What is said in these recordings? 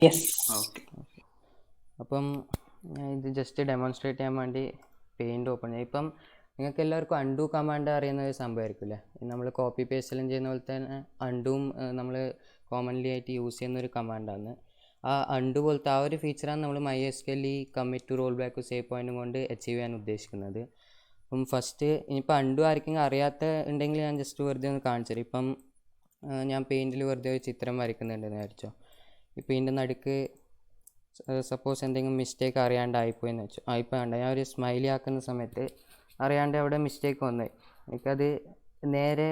Yes. Okay. അപ്പം ഞാൻ ഇത് ജസ്റ്റ് ഡെമോൺസ്ട്രേറ്റ് ചെയ്യാൻ വേണ്ടി പെയിൻറ് ഓപ്പൺ ചെയ്യാം. ഇപ്പം നിങ്ങൾക്ക് എല്ലാവർക്കും അൺഡു കമാൻഡ് അറിയുന്ന ഒരു സംഭവമായിരിക്കില്ലേ, നമ്മൾ കോപ്പി പേസ്റ്റെല്ലാം ചെയ്യുന്ന പോലെ തന്നെ അൺഡും നമ്മൾ കോമൺലി ആയിട്ട് യൂസ് ചെയ്യുന്ന ഒരു കമാൻഡാണ്. ആ അൺഡു പോലത്തെ ആ ഒരു ഫീച്ചറാണ് നമ്മൾ MySQL ഈ commit to roll back save പോയിൻറ്റും കൊണ്ട് അച്ചീവ് ചെയ്യാൻ ഉദ്ദേശിക്കുന്നത്. അപ്പം ഫസ്റ്റ് ഇനിയിപ്പോൾ അൺഡു ആർക്കെങ്കിലും അറിയാത്ത ഉണ്ടെങ്കിൽ ഞാൻ ജസ്റ്റ് വെറുതെ ഒന്ന് കാണിച്ചു തരാം. ഇപ്പം ഞാൻ പെയിൻറ്റിൽ വെറുതെ ഒരു ചിത്രം വരയ്ക്കുന്നുണ്ടെന്ന് വിചാരിച്ചോ. ഇപ്പോൾ ഇതിൻ്റെ നടുക്ക് സപ്പോസ് എന്തെങ്കിലും മിസ്റ്റേക്ക് അറിയാണ്ടായിപ്പോയെന്ന് വെച്ചു. ഇപ്പോൾ വേണ്ട, ഞാൻ ഒരു സ്മൈലി ആക്കുന്ന സമയത്ത് അറിയാണ്ട് അവിടെ മിസ്റ്റേക്ക് വന്നു. എനിക്കത് നേരെ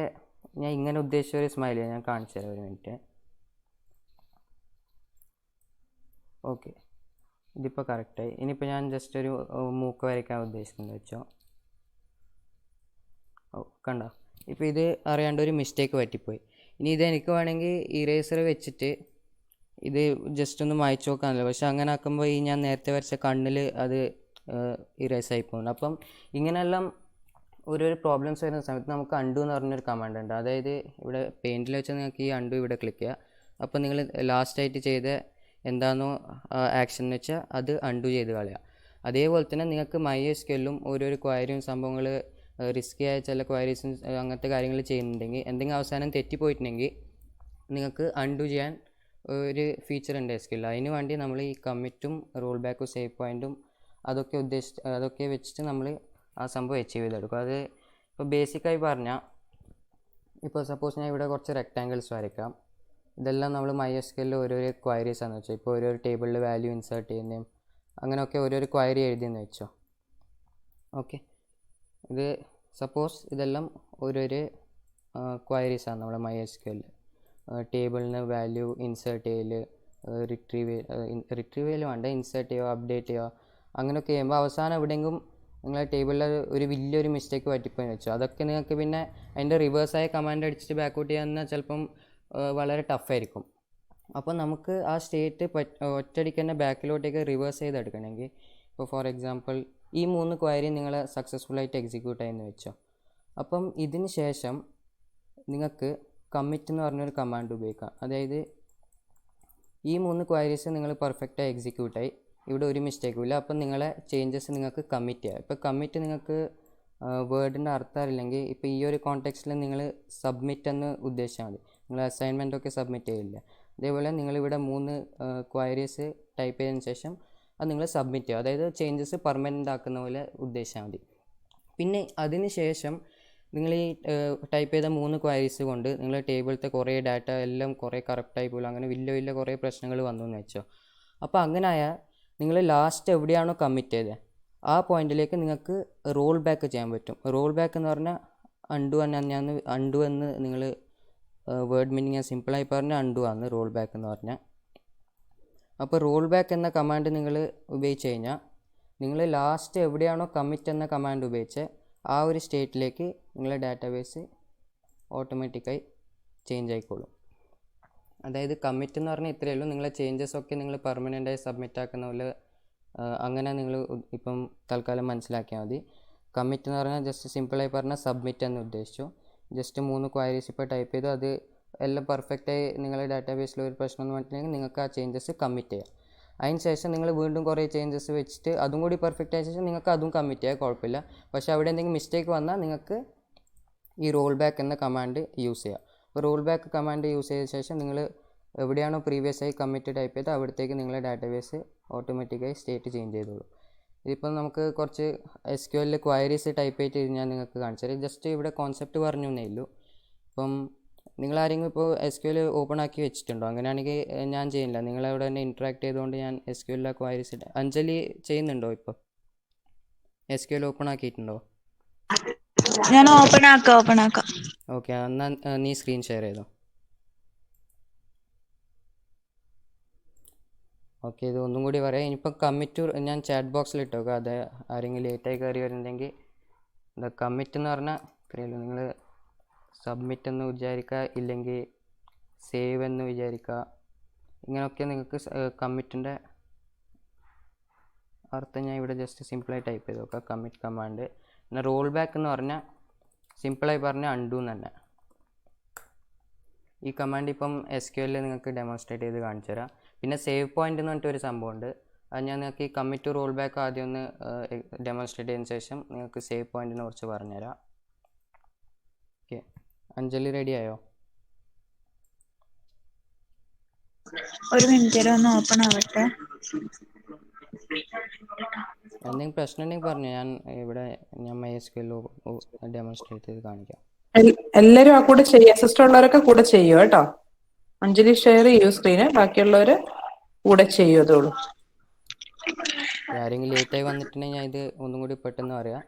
ഞാൻ ഇങ്ങനെ ഉദ്ദേശിച്ച ഒരു സ്മൈലി ഞാൻ കാണിച്ചു തരാം, ഒരു മിനിറ്റ്. ഓക്കെ, ഇതിപ്പോൾ കറക്റ്റായി. ഇനിയിപ്പോൾ ഞാൻ ജസ്റ്റ് ഒരു മൂക്ക് വരയ്ക്കാൻ ഉദ്ദേശിക്കുന്നത് വെച്ചോ. കണ്ടോ, ഇപ്പോൾ ഇത് അറിയാണ്ട് ഒരു മിസ്റ്റേക്ക് പറ്റിപ്പോയി. ഇനി ഇതെനിക്ക് വേണമെങ്കിൽ ഇറേസർ വെച്ചിട്ട് ഇത് ജസ്റ്റ് ഒന്ന് മായ്ച്ചു നോക്കാമല്ലോ. പക്ഷെ അങ്ങനെ ആക്കുമ്പോൾ ഈ ഞാൻ നേരത്തെ വരച്ച കണ്ണിൽ അത് ഇറേസ് ആയി പോകുന്നു. അപ്പം ഇങ്ങനെയെല്ലാം ഓരോരോ പ്രോബ്ലംസ് വരുന്ന സമയത്ത് നമുക്ക് അൺഡു എന്ന് പറഞ്ഞൊരു കമാൻഡ് ഉണ്ട്. അതായത് ഇവിടെ പെയിൻറ്റിൽ വെച്ചാൽ നിങ്ങൾക്ക് ഈ അൺഡു ഇവിടെ ക്ലിക്ക് ചെയ്യുക. അപ്പോൾ നിങ്ങൾ ലാസ്റ്റായിട്ട് ചെയ്ത എന്താണോ ആക്ഷൻ എന്ന് വെച്ചാൽ അത് അൺഡു ചെയ്ത് കളയുക. അതേപോലെ തന്നെ നിങ്ങൾക്ക് MySQLലും ഓരോരോ ക്വയറിയും സംഭവങ്ങൾ റിസ്കി ആയ ചില ക്വയറീസും അങ്ങനത്തെ കാര്യങ്ങൾ ചെയ്യുന്നുണ്ടെങ്കിൽ എന്തെങ്കിലും അവസാനം തെറ്റിപ്പോയിട്ടുണ്ടെങ്കിൽ നിങ്ങൾക്ക് അൺഡു ചെയ്യാൻ ഒരു ഫീച്ചർ ഉണ്ട് SQL. അതിന് വേണ്ടി നമ്മൾ ഈ കമ്മിറ്റും റോൾ ബാക്കും സേവ് പോയിൻറ്റും അതൊക്കെ വെച്ചിട്ട് നമ്മൾ ആ സംഭവം അച്ചീവ് ചെയ്തെടുക്കും. അത് ഇപ്പോൾ ബേസിക്കായി പറഞ്ഞാൽ, ഇപ്പോൾ സപ്പോസ് ഞാൻ ഇവിടെ കുറച്ച് റെക്റ്റാങ്കിൾസ് വരയ്ക്കാം. ഇതെല്ലാം നമ്മൾ MySQL ഓരോരോ ക്വയറീസ് ആണെന്ന് വെച്ചോ. ഇപ്പോൾ ഓരോരോ ടേബിളിൽ വാല്യൂ ഇൻസേർട്ട് ചെയ്യുന്നതും അങ്ങനെയൊക്കെ ഓരോരോ ക്വയറി എഴുതിയെന്ന് വെച്ചോ. ഓക്കെ, ഇത് സപ്പോസ് ഇതെല്ലാം ഓരോരോ ക്വയറീസാണ് നമ്മുടെ MySQL. ടേബിളിന് വാല്യൂ ഇൻസേർട്ട് ചെയ്യൽ, റിട്രീവ് വേണ്ട, ഇൻസേർട്ട് ചെയ്യുക, അപ്ഡേറ്റ് ചെയ്യുക, അങ്ങനെയൊക്കെ ചെയ്യുമ്പോൾ അവസാനം എവിടെയെങ്കിലും നിങ്ങളെ ടേബിളിൽ ഒരു വലിയൊരു മിസ്റ്റേക്ക് പറ്റിപ്പോയെന്ന് വെച്ചോ. അതൊക്കെ നിങ്ങൾക്ക് പിന്നെ അതിൻ്റെ റിവേഴ്സായ കമാൻഡ് അടിച്ചിട്ട് ബാക്കൗട്ട് ചെയ്യാമെന്നാൽ ചിലപ്പം വളരെ ടഫായിരിക്കും. അപ്പോൾ നമുക്ക് ആ സ്റ്റേറ്റ് ഒറ്റയടിക്ക് തന്നെ ബാക്കിലോട്ടേക്ക് റിവേഴ്സ് ചെയ്തെടുക്കണമെങ്കിൽ, ഇപ്പോൾ ഫോർ എക്സാമ്പിൾ ഈ 3 ക്വയറി നിങ്ങൾ സക്സസ്ഫുള്ളായിട്ട് എക്സിക്യൂട്ട് ആയെന്ന് വെച്ചോ. അപ്പം ഇതിന് ശേഷം നിങ്ങൾക്ക് കമ്മിറ്റ് എന്ന് പറഞ്ഞൊരു കമാൻഡ് ഉപയോഗിക്കാം. അതായത് ഈ 3 ക്വയറീസ് നിങ്ങൾ പെർഫെക്റ്റായി എക്സിക്യൂട്ടായി, ഇവിടെ ഒരു മിസ്റ്റേക്കും ഇല്ല. അപ്പം നിങ്ങളെ ചേഞ്ചസ് നിങ്ങൾക്ക് കമ്മിറ്റ് ചെയ്യാം. ഇപ്പോൾ കമ്മിറ്റ് നിങ്ങൾക്ക് വേർഡിൻ്റെ അർത്ഥം അറിയില്ലെങ്കിൽ ഇപ്പോൾ ഈ ഒരു കോണ്ടെക്സ്റ്റിൽ നിങ്ങൾ സബ്മിറ്റ് എന്ന് ഉദ്ദേശിച്ചാൽ മതി. നിങ്ങൾ അസൈൻമെൻറ്റൊക്കെ സബ്മിറ്റ് ചെയ്യില്ല. അതേപോലെ നിങ്ങളിവിടെ 3 ക്വയറീസ് ടൈപ്പ് ചെയ്തതിന് ശേഷം അത് നിങ്ങൾ സബ്മിറ്റ് ചെയ്യുക. അതായത് ചേഞ്ചസ് പെർമനൻ്റ് ആക്കുന്ന പോലെ ഉദ്ദേശിച്ചാൽ മതി. പിന്നെ അതിന് ശേഷം നിങ്ങൾ ഈ ടൈപ്പ് ചെയ്ത 3 ക്വയറീസ് കൊണ്ട് നിങ്ങൾ ടേബിളത്തെ കുറേ ഡാറ്റ എല്ലാം കുറേ കറക്റ്റായി പോലും അങ്ങനെ വലിയ കുറേ പ്രശ്നങ്ങൾ വന്നു എന്ന് വെച്ചോ. അപ്പോൾ അങ്ങനെ ആയാൽ നിങ്ങൾ ലാസ്റ്റ് എവിടെയാണോ കമ്മിറ്റ് ചെയ്തത് ആ പോയിന്റിലേക്ക് നിങ്ങൾക്ക് റോൾ ബാക്ക് ചെയ്യാൻ പറ്റും. റോൾ ബാക്ക് എന്ന് പറഞ്ഞാൽ അൺഡു ഞാൻ അൺഡു എന്ന് നിങ്ങൾ വേർഡ് മീനിങ് ഞാൻ സിമ്പിളായി പറഞ്ഞാൽ അൺഡു ആണ് റോൾ ബാക്ക് എന്ന് പറഞ്ഞാൽ. അപ്പോൾ റോൾ ബാക്ക് എന്ന കമാൻഡ് നിങ്ങൾ ഉപയോഗിച്ച് കഴിഞ്ഞാൽ നിങ്ങൾ ലാസ്റ്റ് എവിടെയാണോ കമ്മിറ്റ് എന്ന കമാൻഡ് ഉപയോഗിച്ച് ആ ഒരു സ്റ്റേറ്റിലേക്ക് നിങ്ങളുടെ ഡാറ്റാബേസ് ഓട്ടോമാറ്റിക്കായി ചേഞ്ച് ആയിക്കോളും. അതായത് കമ്മിറ്റ് എന്ന് പറഞ്ഞാൽ ഇത്രയേ ഉള്ളൂ. നിങ്ങളെ ചേഞ്ചസ് ഒക്കെ നിങ്ങൾ പെർമനൻ്റായി സബ്മിറ്റ് ആക്കുന്ന പോലെ അങ്ങനെ നിങ്ങൾ ഇപ്പം തൽക്കാലം മനസ്സിലാക്കിയാൽ മതി. കമ്മിറ്റ് എന്ന് പറഞ്ഞാൽ ജസ്റ്റ് സിമ്പിളായി പറഞ്ഞാൽ സബ്മിറ്റ് എന്ന് ഉദ്ദേശിച്ചു. ജസ്റ്റ് 3 ക്വയറീസ് ഇപ്പോൾ ടൈപ്പ് ചെയ്തു, അത് എല്ലാം പെർഫെക്റ്റായി നിങ്ങളുടെ ഡാറ്റാബേസിൽ ഒരു പ്രശ്നമൊന്നും വന്നിട്ടുണ്ടെങ്കിൽ നിങ്ങൾക്ക് ആ ചേഞ്ചസ് കമ്മിറ്റ് ചെയ്യാം. അതിന് ശേഷം നിങ്ങൾ വീണ്ടും കുറേ ചേഞ്ചസ് വെച്ചിട്ട് അതും കൂടി പെർഫെക്റ്റ് ആയ ശേഷം നിങ്ങൾക്ക് അതും കമ്മിറ്റ് ചെയ്യാം, കുഴപ്പമില്ല. പക്ഷേ അവിടെ എന്തെങ്കിലും മിസ്റ്റേക്ക് വന്നാൽ നിങ്ങൾക്ക് ഈ റോൾ ബാക്ക് എന്ന കമാൻഡ് യൂസ് ചെയ്യാം. അപ്പോൾ റോൾ ബാക്ക് കമാൻഡ് യൂസ് ചെയ്ത ശേഷം നിങ്ങൾ എവിടെയാണോ പ്രീവിയസ് ആയി കമ്മിറ്റ് ടൈപ്പ് ചെയ്ത് അവിടത്തേക്ക് നിങ്ങളുടെ ഡാറ്റാബേസ് ഓട്ടോമാറ്റിക്കായി സ്റ്റേറ്റ് ചേഞ്ച് ചെയ്തോളൂ. ഇതിപ്പം നമുക്ക് കുറച്ച് SQL ക്വയറീസ് ടൈപ്പ് ചെയ്ത് ഞാൻ നിങ്ങൾക്ക് കാണിച്ചു തരാം. ജസ്റ്റ് ഇവിടെ കോൺസെപ്റ്റ് പറഞ്ഞു എന്നേ ഉള്ളൂ. ഇപ്പം നിങ്ങളാരെങ്കിലും ഇപ്പോൾ SQL ഓപ്പൺ ആക്കി വെച്ചിട്ടുണ്ടോ? അങ്ങനെയാണെങ്കിൽ ഞാൻ ചെയ്യുന്നില്ല, നിങ്ങളവിടെ തന്നെ ഇൻട്രാക്ട് ചെയ്തുകൊണ്ട് ഞാൻ SQL ക്വയറീസ് അഞ്ജലി ചെയ്യുന്നുണ്ടോ? ഇപ്പോൾ SQL ഓപ്പൺ ആക്കിയിട്ടുണ്ടോ? ഞാൻ ഓപ്പൺ ആക്കാം. ഓക്കെ, എന്നാൽ നീ സ്ക്രീൻ ഷെയർ ചെയ്തോ. ഓക്കെ, ഇത് ഒന്നും കൂടി പറയാം. ഇനിയിപ്പോൾ കമ്മിറ്റ് ഞാൻ ചാറ്റ് ബോക്സിൽ ഇട്ടോക്കാം. അത് ആരെങ്കിലും ലേറ്റായി കയറി വരുന്നുണ്ടെങ്കിൽ എന്താ കമ്മിറ്റ് എന്ന് പറഞ്ഞാൽ ഇത്രയല്ലോ. നിങ്ങൾ സബ്മിറ്റ് എന്ന് വിചാരിക്കുക, ഇല്ലെങ്കിൽ സേവ് എന്ന് വിചാരിക്കുക. ഇങ്ങനെയൊക്കെ നിങ്ങൾക്ക് കമ്മിറ്റിൻ്റെ അർത്ഥം ഞാൻ ഇവിടെ ജസ്റ്റ് സിമ്പിളായി ടൈപ്പ് ചെയ്ത് നോക്കാം, കമ്മിറ്റ് കമാൻഡ്. പിന്നെ റോൾ ബാക്ക് എന്ന് പറഞ്ഞാൽ സിമ്പിളായി പറഞ്ഞാൽ അൺഡു തന്നെ. ഈ കമാൻഡ് ഇപ്പം SQL നിങ്ങൾക്ക് ഡെമോൺസ്ട്രേറ്റ് ചെയ്ത് കാണിച്ചു തരാം. പിന്നെ സേവ് പോയിന്റ് എന്ന് പറഞ്ഞിട്ടൊരു സംഭവമുണ്ട്. അത് ഞാൻ നിങ്ങൾക്ക് ഈ കമ്മിറ്റ് റോൾ ബാക്ക് ആദ്യം ഒന്ന് ഡെമോൺസ്ട്രേറ്റ് ചെയ്തതിന് ശേഷം നിങ്ങൾക്ക് സേവ് പോയിന്റിനെ കുറിച്ച് പറഞ്ഞുതരാം. ഓക്കെ, അഞ്ജലി റെഡി ആയോ? ഒരു മിനിറ്റ് ഒന്ന് ഓപ്പൺ ആവട്ടെ. എന്തെങ്കിലും പ്രശ്നം ഉണ്ടെങ്കിൽ പറഞ്ഞു, ഞാൻ MySQL ഡെമോൺസ്ട്രേറ്റ് ചെയ്ത് കാണിക്കാം. എല്ലാരും ആ കൂടെ ചെയ്യുക, സിസ്റ്റർ ഉള്ളവരൊക്കെ കൂടെ ചെയ്യൂ കേട്ടോ. അഞ്ജലി ഷെയർ ചെയ്യൂ സ്ക്രീന്, ബാക്കിയുള്ളവര് കൂടെ ചെയ്യൂ. അതോളൂ. ആരെങ്കിലും ലേറ്റായി വന്നിട്ടുണ്ടെങ്കിൽ ഞാൻ ഇത് ഒന്നും കൂടി പെട്ടെന്ന് പറയാം.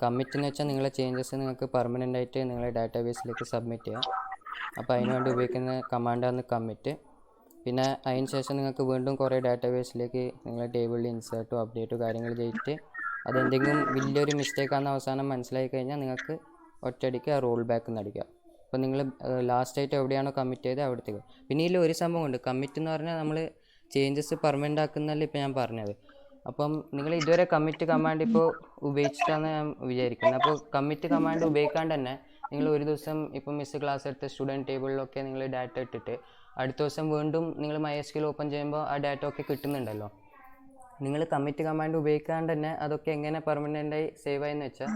കമ്മിറ്റ് എന്ന് വെച്ചാൽ നിങ്ങളെ ചേഞ്ചസ് നിങ്ങൾക്ക് പെർമനൻ്റ് ആയിട്ട് നിങ്ങളെ ഡാറ്റാബേസിലേക്ക് സബ്മിറ്റ് ചെയ്യാം. അപ്പോൾ അതിന് വേണ്ടി ഉപയോഗിക്കുന്ന കമാൻഡാണ് കമ്മിറ്റ്. പിന്നെ അതിന് ശേഷം നിങ്ങൾക്ക് വീണ്ടും കുറേ ഡാറ്റാബേസിലേക്ക് നിങ്ങളെ ടേബിളിൽ ഇൻസേർട്ടും അപ്ഡേറ്റും കാര്യങ്ങൾ ചെയ്തിട്ട് അതെന്തെങ്കിലും വലിയൊരു മിസ്റ്റേക്കാണെന്ന് അവസാനം മനസ്സിലാക്കി കഴിഞ്ഞാൽ നിങ്ങൾക്ക് ഒറ്റയടിക്ക് ആ റോൾ ബാക്ക് എന്ന് അടിക്കുക. അപ്പോൾ നിങ്ങൾ ലാസ്റ്റായിട്ട് എവിടെയാണോ കമ്മിറ്റ് ചെയ്തത് അവിടത്തേക്ക്. പിന്നെ ഇതിൽ ഒരു സംഭവമുണ്ട്, കമ്മിറ്റ് എന്ന് പറഞ്ഞാൽ നമ്മൾ ചേഞ്ചസ് പെർമനൻ്റ് ആക്കുന്നതല്ലേ ഇപ്പോൾ ഞാൻ പറഞ്ഞത്. അപ്പം നിങ്ങൾ ഇതുവരെ കമ്മിറ്റ് കമാൻഡ് ഇപ്പോൾ ഉപയോഗിച്ചിട്ടാണ് ഞാൻ വിചാരിക്കുന്നത്. അപ്പോൾ കമ്മിറ്റ് കമാൻഡ് ഉപയോഗിക്കാണ്ട് തന്നെ നിങ്ങൾ ഒരു ദിവസം ഇപ്പം മിസ് ക്ലാസ് എടുത്ത സ്റ്റുഡൻറ്റ് ടേബിളിലൊക്കെ നിങ്ങൾ ഡാറ്റ ഇട്ടിട്ട് അടുത്ത ദിവസം വീണ്ടും നിങ്ങൾ MySQL ഓപ്പൺ ചെയ്യുമ്പോൾ ആ ഡാറ്റ ഒക്കെ കിട്ടുന്നുണ്ടല്ലോ. നിങ്ങൾ കമ്മിറ്റ് കമാൻഡ് ഉപയോഗിക്കാണ്ട് തന്നെ അതൊക്കെ എങ്ങനെ പെർമനൻ്റായി സേവ് ആയെന്ന് വെച്ചാൽ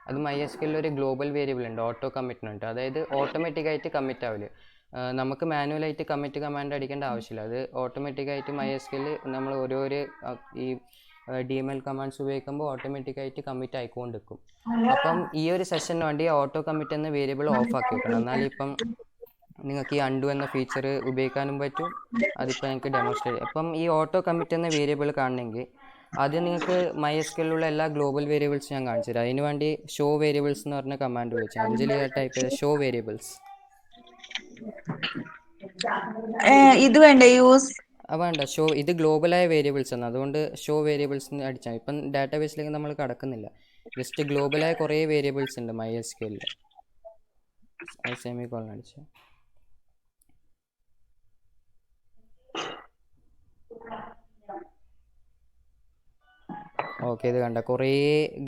അത് MySQL ഒരു ഗ്ലോബൽ വേരിയബിൾ ഉണ്ട്, ഓട്ടോ കമ്മിറ്റിനുണ്ട്. അതായത് ഓട്ടോമാറ്റിക്കായിട്ട് കമ്മിറ്റ് ആവില്ല. നമുക്ക് മാനുവലായിട്ട് കമ്മിറ്റ് കമാൻഡ് അടിക്കേണ്ട ആവശ്യമില്ല. അത് ഓട്ടോമാറ്റിക്കായിട്ട് MySQL നമ്മൾ ഓരോരോ ഈ DML കമാൻഡ്സ് ഉപയോഗിക്കുമ്പോൾ ഓട്ടോമാറ്റിക്കായിട്ട് കമ്മിറ്റ് ആയിക്കൊണ്ടിരിക്കും. അപ്പം ഈ ഒരു സെഷന് വേണ്ടി ഓട്ടോ കമ്മിറ്റ് എന്ന വേരിയബിൾ ഓഫ് ആക്കി വെക്കണം. എന്നാൽ ഇപ്പം നിങ്ങൾക്ക് ഈ അൺഡു എന്ന ഫീച്ചർ ഉപയോഗിക്കാനും പറ്റും. അതിപ്പോൾ എനിക്ക് ഡെമോൺസ്ട്രേറ്റ് ചെയ്യാം. അപ്പം ഈ ഓട്ടോ കമ്മിറ്റ് എന്ന വേരിയബിൾ കാണണമെങ്കിൽ ആദ്യം നിങ്ങൾക്ക് MySQL എല്ലാ ഗ്ലോബൽ വേരിയബിൾസ് ഞാൻ കാണിച്ചു തരാം. അതിന് വേണ്ടി ഷോ വേരിയബിൾസ് എന്ന് പറഞ്ഞ കമാൻഡ് ഉപയോഗിച്ചു. അഞ്ജലി ടൈപ്പ് ചെയ്ത ഷോ വേരിയബിൾസ്. ഇത് വേണ്ട യൂസ് വേണ്ട, ഷോ ഇത് ഗ്ലോബലായ വേരിയബിൾസ് ആണ്, അതുകൊണ്ട് ഷോ വേരിയബിൾസ് അടിച്ചാൽ ഇപ്പം ഡാറ്റാബേസിലേക്ക് നമ്മൾ കടക്കുന്നില്ല. ജസ്റ്റ് ഗ്ലോബലായ കുറേ വേരിയബിൾസ് ഉണ്ട് MySQL. സെമി കോളൻ അടിച്ച ഓക്കെ. ഇത് കണ്ട കുറേ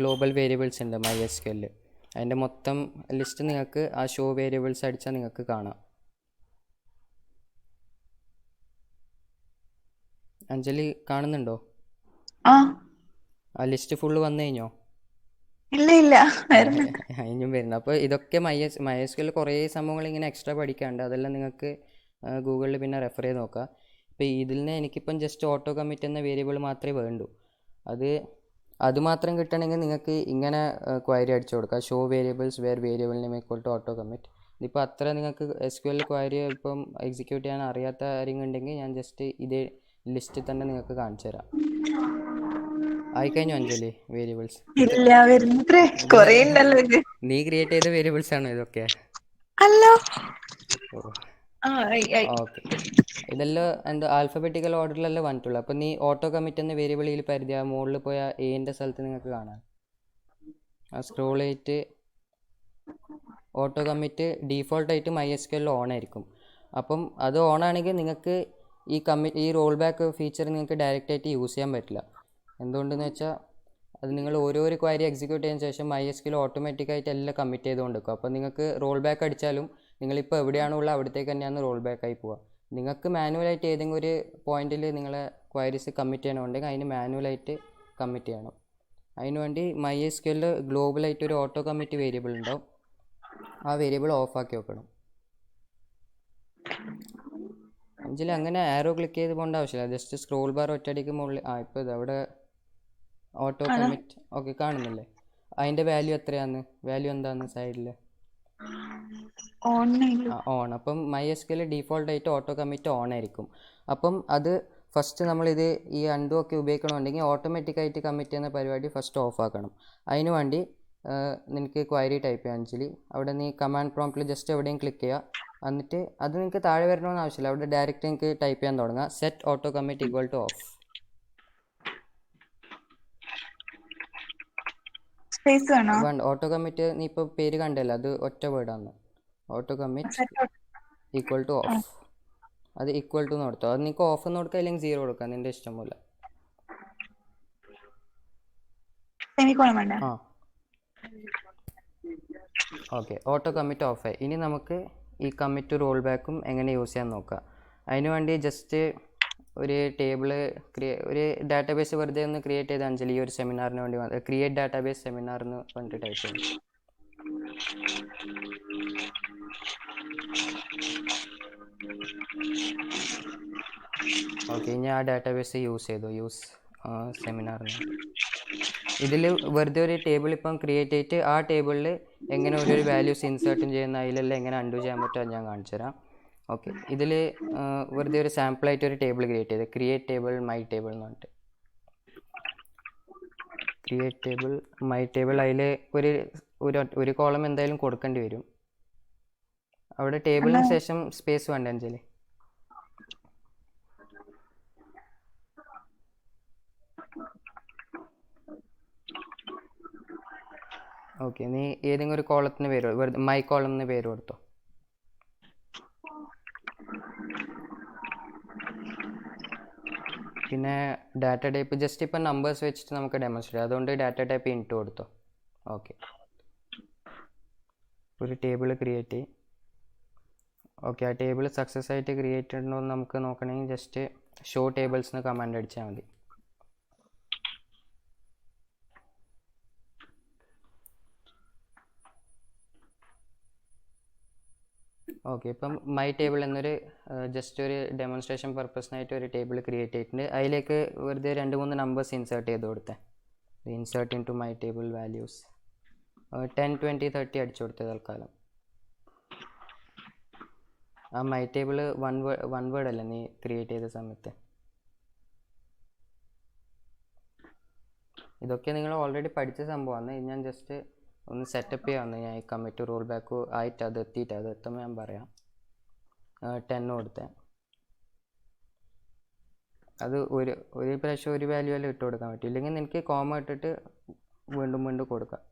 ഗ്ലോബൽ വേരിയബിൾസ് ഉണ്ട് MySQL. അതിൻ്റെ മൊത്തം ലിസ്റ്റ് നിങ്ങൾക്ക് ആ ഷോ വേരിയബിൾസ് അടിച്ചാൽ നിങ്ങൾക്ക് കാണാം. അഞ്ജലി കാണുന്നുണ്ടോ? ആ ലിസ്റ്റ് ഫുള്ള് വന്നു കഴിഞ്ഞോ? ഇല്ല ഇനിയും വരുന്നു. അപ്പോൾ ഇതൊക്കെ MySQL കുറേ സംഭവങ്ങൾ ഇങ്ങനെ എക്സ്ട്രാ പഠിക്കാണ്ട്, അതെല്ലാം നിങ്ങൾക്ക് ഗൂഗിളിൽ പിന്നെ റെഫർ ചെയ്ത് നോക്കാം. ഇപ്പോൾ ഇതിൽ നിന്ന് എനിക്കിപ്പം ജസ്റ്റ് ഓട്ടോ കമ്മിറ്റ് എന്ന വേരിയബിൾ മാത്രമേ വേണ്ടൂ. അത് മാത്രം കിട്ടണമെങ്കിൽ നിങ്ങൾക്ക് ഇങ്ങനെ ക്വയറി അടിച്ചു കൊടുക്കുക, show variables where variable name equal to autocommit. ഇതിപ്പോൾ അത്ര നിങ്ങൾക്ക് SQL ക്വയറി ഇപ്പം എക്സിക്യൂട്ട് ചെയ്യാൻ അറിയാത്ത ആരെങ്കിലും ഉണ്ടെങ്കിൽ ഞാൻ ജസ്റ്റ് ഇതേ ലിസ്റ്റിൽ തന്നെ നിങ്ങൾക്ക് കാണിച്ചു തരാം. ആയിക്കഴിഞ്ഞു അഞ്ജലി വേരിയബിൾസ്? നീ ക്രിയേറ്റ് ചെയ്ത വേരിയബിൾസ് ആണോ ഇതൊക്കെ? ഓക്കെ, ഇതെല്ലാം എന്താ ആൽഫബറ്റിക്കൽ ഓർഡറിലല്ലേ വന്നിട്ടുള്ളൂ. അപ്പോൾ നീ ഓട്ടോ കമ്മിറ്റ് എന്ന വേരിയബിളിൽ പരിധി ആ മുകളിൽ പോയ എൻ്റെ സ്ഥലത്ത് നിങ്ങൾക്ക് കാണാം. ആ സ്ക്രോൾ ചെയ്തിട്ട് ഓട്ടോ കമ്മിറ്റ് ഡീഫോൾട്ടായിട്ട് MySQL ഓൺ ആയിരിക്കും. അപ്പം അത് ഓൺ ആണെങ്കിൽ നിങ്ങൾക്ക് ഈ റോൾ ബാക്ക് ഫീച്ചർ നിങ്ങൾക്ക് ഡയറക്റ്റായിട്ട് യൂസ് ചെയ്യാൻ പറ്റില്ല. എന്തുകൊണ്ടെന്ന് വെച്ചാൽ അത് നിങ്ങൾ ഓരോരോ ക്വയറി എക്സിക്യൂട്ട് ചെയ്തതിന് ശേഷം MySQL ഓട്ടോമാറ്റിക്കായിട്ട് എല്ലാം കമ്മിറ്റ് ചെയ്തുകൊണ്ട് വെക്കും. അപ്പോൾ നിങ്ങൾക്ക് റോൾ ബാക്ക് അടിച്ചാലും നിങ്ങളിപ്പോൾ എവിടെയാണോ ഉള്ളത് അവിടത്തേക്ക് തന്നെയാണ് റോൾ ബാക്ക് ആയി പോവുക. നിങ്ങൾക്ക് മാനുവലായിട്ട് ഏതെങ്കിലും ഒരു പോയിന്റിൽ നിങ്ങളെ ക്വയറീസ് കമ്മിറ്റ് ചെയ്യണമെന്നുണ്ടെങ്കിൽ അതിന് മാനുവലായിട്ട് കമ്മിറ്റ് ചെയ്യണം. അതിനുവേണ്ടി MySQL ഗ്ലോബലായിട്ട് ഒരു ഓട്ടോ കമ്മിറ്റ് വേരിയബിൾ ഉണ്ടാവും. ആ വേരിയബിൾ ഓഫാക്കി വെക്കണം. അഞ്ചിൽ അങ്ങനെ ആരോ ക്ലിക്ക് ചെയ്ത് പോകേണ്ട ആവശ്യമില്ല. ജസ്റ്റ് സ്ക്രോൾ ബാർ ഒറ്റയടിക്ക് മുകളിൽ ഇപ്പോൾ ഇത് അവിടെ ഓട്ടോ കമ്മിറ്റ് ഓക്കെ കാണുന്നില്ലേ? അതിൻ്റെ വാല്യൂ എത്രയാന്ന്? വാല്യൂ എന്താന്ന് സൈഡിൽ ഓൺ. അപ്പം MySQL ഡീഫോൾട്ടായിട്ട് ഓട്ടോ കമ്മിറ്റ് ഓൺ ആയിരിക്കും. അപ്പം അത് ഫസ്റ്റ് നമ്മളിത് ഈ അൺഡു ഒക്കെ ഉപയോഗിക്കണമെന്നുണ്ടെങ്കിൽ ഓട്ടോമാറ്റിക്കായിട്ട് കമ്മിറ്റ് ചെയ്യുന്ന പരിപാടി ഫസ്റ്റ് ഓഫ് ആക്കണം. അതിന് വേണ്ടി നിനക്ക് ക്വയറി ടൈപ്പ് ചെയ്യാൻ അഞ്ജലി, അവിടെ നീ കമാൻഡ് പ്രോംപ്റ്റിൽ ജസ്റ്റ് എവിടെയും ക്ലിക്ക് ചെയ്യുക. എന്നിട്ട് അത് നിങ്ങൾക്ക് താഴെ വരണമെന്ന് ആവശ്യമില്ല, അവിടെ ഡയറക്റ്റ് നിങ്ങൾക്ക് ടൈപ്പ് ചെയ്യാൻ തുടങ്ങുക set auto commit equal to off. വേണ്ട, ഓട്ടോ കമ്മിറ്റ് നീ ഇപ്പോൾ പേര് കണ്ടല്ലോ, അത് ഒറ്റ വേർഡാണ്. Auto commit equal to off. അത് ഈക്വൽ ടു എന്ന് കൊടുത്തോ. അത് നിങ്ങൾക്ക് ഓഫ് എന്ന് കൊടുക്കുക അല്ലെങ്കിൽ 0 കൊടുക്കുക, നിൻ്റെ ഇഷ്ടം പോലെ. ആ ഓക്കെ, ഓട്ടോ കമ്മിറ്റ് ഓഫായി. ഇനി നമുക്ക് ഈ കമ്മിറ്റ് റോൾ ബാക്കും എങ്ങനെ യൂസ് ചെയ്യാൻ നോക്കാം. അതിന് വേണ്ടി ജസ്റ്റ് ഒരു ടേബിള് ഒരു ഡാറ്റാബേസ് വെറുതെ ഒന്ന് ക്രിയേറ്റ് ചെയ്ത് അഞ്ജലി ഈ ഒരു സെമിനാറിന് വേണ്ടി ക്രിയേറ്റ് ഡാറ്റാബേസ് സെമിനാർ എന്ന് പറഞ്ഞിട്ട് ടൈപ്പ് ചെയ്യും. ഓക്കെ, ഇനി ആ ഡാറ്റാബേസ് യൂസ് ചെയ്തു, യൂസ് സെമിനാറിന്. ഇതിൽ വെറുതെ ഒരു ടേബിൾ ഇപ്പം ക്രിയേറ്റ് ചെയ്തിട്ട് ആ ടേബിളിൽ എങ്ങനെ ഓരോ വാല്യൂസ് ഇൻസേർട്ടും ചെയ്യുന്ന അതിലെല്ലാം എങ്ങനെ അൺഡു ചെയ്യാൻ പറ്റുമോ ഞാൻ കാണിച്ചു തരാം. ഓക്കെ, ഇതിൽ വെറുതെ ഒരു സാമ്പിളായിട്ട് ഒരു ടേബിൾ ക്രിയേറ്റ് ചെയ്ത് ക്രിയേറ്റ് ടേബിൾ മൈ ടേബിൾ എന്ന് പറഞ്ഞിട്ട് ക്രിയേറ്റ് ടേബിൾ മൈ ടേബിൾ. അതിൽ ഒരു കോളം എന്തായാലും കൊടുക്കേണ്ടി വരും. അവിടെ ടേബിളിന് ശേഷം സ്പേസ് വേണ്ട അഞ്ജലി. ഓക്കെ, നീ ഏതെങ്കിലും ഒരു കോളത്തിന് പേര് വെറുതെ മൈ കോളം എന്ന് പേര് കൊടുത്തോ. പിന്നെ ഡാറ്റ ടൈപ്പ് ജസ്റ്റ് ഇപ്പം നമ്പേഴ്സ് വെച്ചിട്ട് നമുക്ക് ഡെമോൺസ്ട്രേറ്റ്, അതുകൊണ്ട് ഡാറ്റ ടൈപ്പ് ഇൻറ്റു കൊടുത്തോ. ഓക്കെ, ഒരു ടേബിൾ ക്രിയേറ്റ് ചെയ്യും. ഓക്കെ, ആ ടേബിൾ സക്സസ് ആയിട്ട് ക്രിയേറ്റ് ഉണ്ടോ എന്ന് നമുക്ക് നോക്കണമെങ്കിൽ ജസ്റ്റ് ഷോ ടേബിൾസ് എന്ന് കമാൻഡ് അടിച്ചാൽ മതി. ഓക്കെ, ഇപ്പം മൈ ടേബിൾ എന്നൊരു ജസ്റ്റ് ഒരു ഡെമോൺസ്ട്രേഷൻ പർപ്പസിനായിട്ട് ഒരു ടേബിൾ ക്രിയേറ്റ് ചെയ്തിട്ടുണ്ട്. അതിലേക്ക് വെറുതെ 2-3 നമ്പേഴ്സ് ഇൻസേർട്ട് ചെയ്ത് കൊടുത്തേ. Insert into my table values 10, 20, 30 അടിച്ചു കൊടുത്തത് തൽക്കാലം. ആ മൈ ടേബിൾ വൺ വേർഡ് അല്ല നീ ക്രിയേറ്റ് ചെയ്ത സമയത്ത്. ഇതൊക്കെ നിങ്ങൾ ഓൾറെഡി പഠിച്ച സംഭവമാണ്. ഞാൻ ജസ്റ്റ് ഒന്ന് സെറ്റപ്പ് ചെയ്യാമെന്ന്. ഞാൻ കമ്മിറ്റ് റോൾ ബാക്ക് ആയിട്ട് അത് എത്തുമ്പോൾ ഞാൻ പറയാം. 10 കൊടുത്തേ. അത് ഒരു പ്രാവശ്യം ഒരു വാല്യൂ എല്ലാം ഇട്ട് കൊടുക്കാൻ പറ്റും. ഇല്ലെങ്കിൽ നിനക്ക് കോമ ഇട്ടിട്ട് വീണ്ടും കൊടുക്കാം.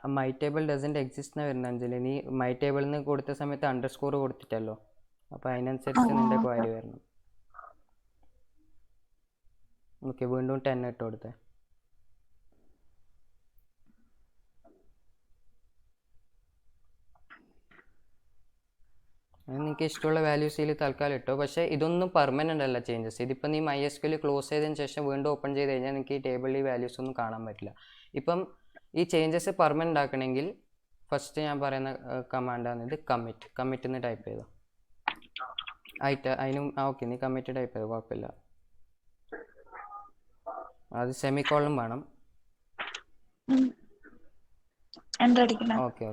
ആ മൈ ടേബിൾ ഡസൻറ്റ് എക്സിസ്റ്റ് എന്ന് വരുന്ന അഞ്ജലി. നീ മൈ ടേബിളിൽ നിന്ന് കൊടുത്ത സമയത്ത് അണ്ടർസ്കോർ കൊടുത്തിട്ടല്ലോ, അപ്പോൾ അതിനനുസരിച്ച് നിൻ്റെ ക്വാരി വരണം. ഓക്കെ, വീണ്ടും 10 ഇട്ട് കൊടുത്തേ. നിങ്ങൾക്ക് ഇഷ്ടമുള്ള വാല്യൂസിൽ തൽക്കാലം ഇട്ടോ. പക്ഷേ ഇതൊന്നും പെർമനൻ്റ് അല്ല ചേഞ്ചസ്. ഇതിപ്പോൾ നീ MySQL ക്ലോസ് ചെയ്തതിന് ശേഷം വീണ്ടും ഓപ്പൺ ചെയ്ത് കഴിഞ്ഞാൽ നിങ്ങൾക്ക് ഈ ടേബിളിൽ ഈ വാല്യൂസ് ഒന്നും കാണാൻ പറ്റില്ല. ഇപ്പം ഈ ചേഞ്ചസ് പെർമനൻ്റ് ആക്കണമെങ്കിൽ ഫസ്റ്റ് ഞാൻ പറയുന്ന കമാൻഡാണ് ഇത്, കമ്മിറ്റ് എന്ന് ടൈപ്പ് ചെയ്തോ. അതിനും ഓക്കെ, നീ കമ്മിറ്റ് ടൈപ്പ് ചെയ്തോ, കുഴപ്പമില്ല. അത് സെമിക്കോളും വേണം. ഓക്കെ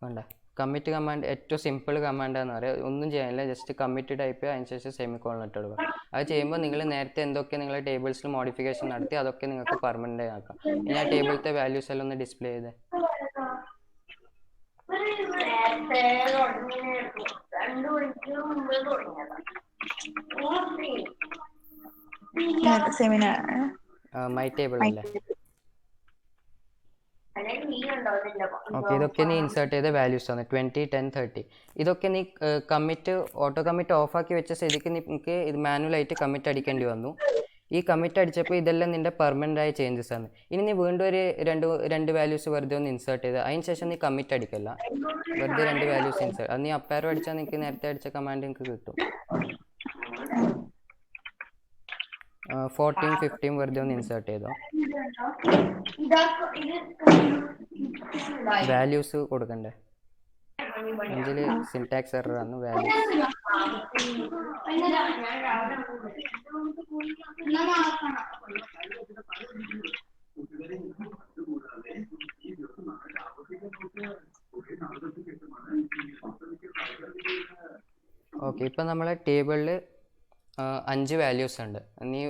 വേണ്ട. കമ്മിറ്റ് കമാൻഡ് ഏറ്റവും സിമ്പിൾ കമാൻഡാന്ന് പറയാം. ഒന്നും ചെയ്യാനില്ല, ജസ്റ്റ് കമ്മിറ്റ് ടൈപ്പ് ചെയ്യുക, അതിനുശേഷം സെമിക്കോളൻ ഇട്ട് കൊടുക്കുക. അത് ചെയ്യുമ്പോൾ നിങ്ങൾ നേരത്തെ എന്തൊക്കെ നിങ്ങൾ ടേബിൾസിൽ മോഡിഫിക്കേഷൻ നടത്തി അതൊക്കെ നിങ്ങൾക്ക് പെർമനൻ്റ് ആക്കാം. ഇനി ആ ടേബിളത്തെ വാല്യൂസ് എല്ലാം ഒന്ന് ഡിസ്പ്ലേ ചെയ്തേ. മൈ ടേബിൾ അല്ലേ? ഓക്കെ, ഇതൊക്കെ നീ ഇൻസേർട്ട് ചെയ്ത വാല്യൂസ് ആണ് 20, 10, 30. ഇതൊക്കെ നീ ഓട്ടോ കമ്മിറ്റ് ഓഫാക്കി വെച്ച സ്ഥിതിക്ക് നിങ്ങൾക്ക് ഇത് മാനുവലായിട്ട് കമ്മിറ്റ് അടിക്കേണ്ടി വന്നു. ഈ കമ്മിറ്റ് അടിച്ചപ്പോൾ ഇതെല്ലാം നിൻ്റെ പെർമനൻ്റ് ആയ ചേഞ്ചസ് ആണ്. ഇനി നീ വീണ്ടും ഒരു രണ്ട് വാല്യൂസ് വെറുതെ ഒന്ന് ഇൻസേർട്ട് ചെയ്ത് അതിന് ശേഷം നീ കമ്മിറ്റ് അടിക്കല്ല, വെറുതെ 2 വാല്യൂസ് ഇൻസേർട്ട്. അത് നീ അപ്പാരോ അടിച്ചാൽ നിങ്ങൾക്ക് നേരത്തെ അടിച്ച കമാൻഡ് നിങ്ങൾക്ക് കിട്ടും. 14, 15 വെറുതെ ഒന്ന് ഇൻസേർട്ട് ചെയ്തോ. വാല്യൂസ് കൊടുക്കണ്ടേ? ഇതിൽ സിൻടാക്സ് എറർ ആണ്. Values okay. ഇപ്പം നമ്മളെ ടേബിളിൽ 5 വാല്യൂസ് ഉണ്ട്. നീ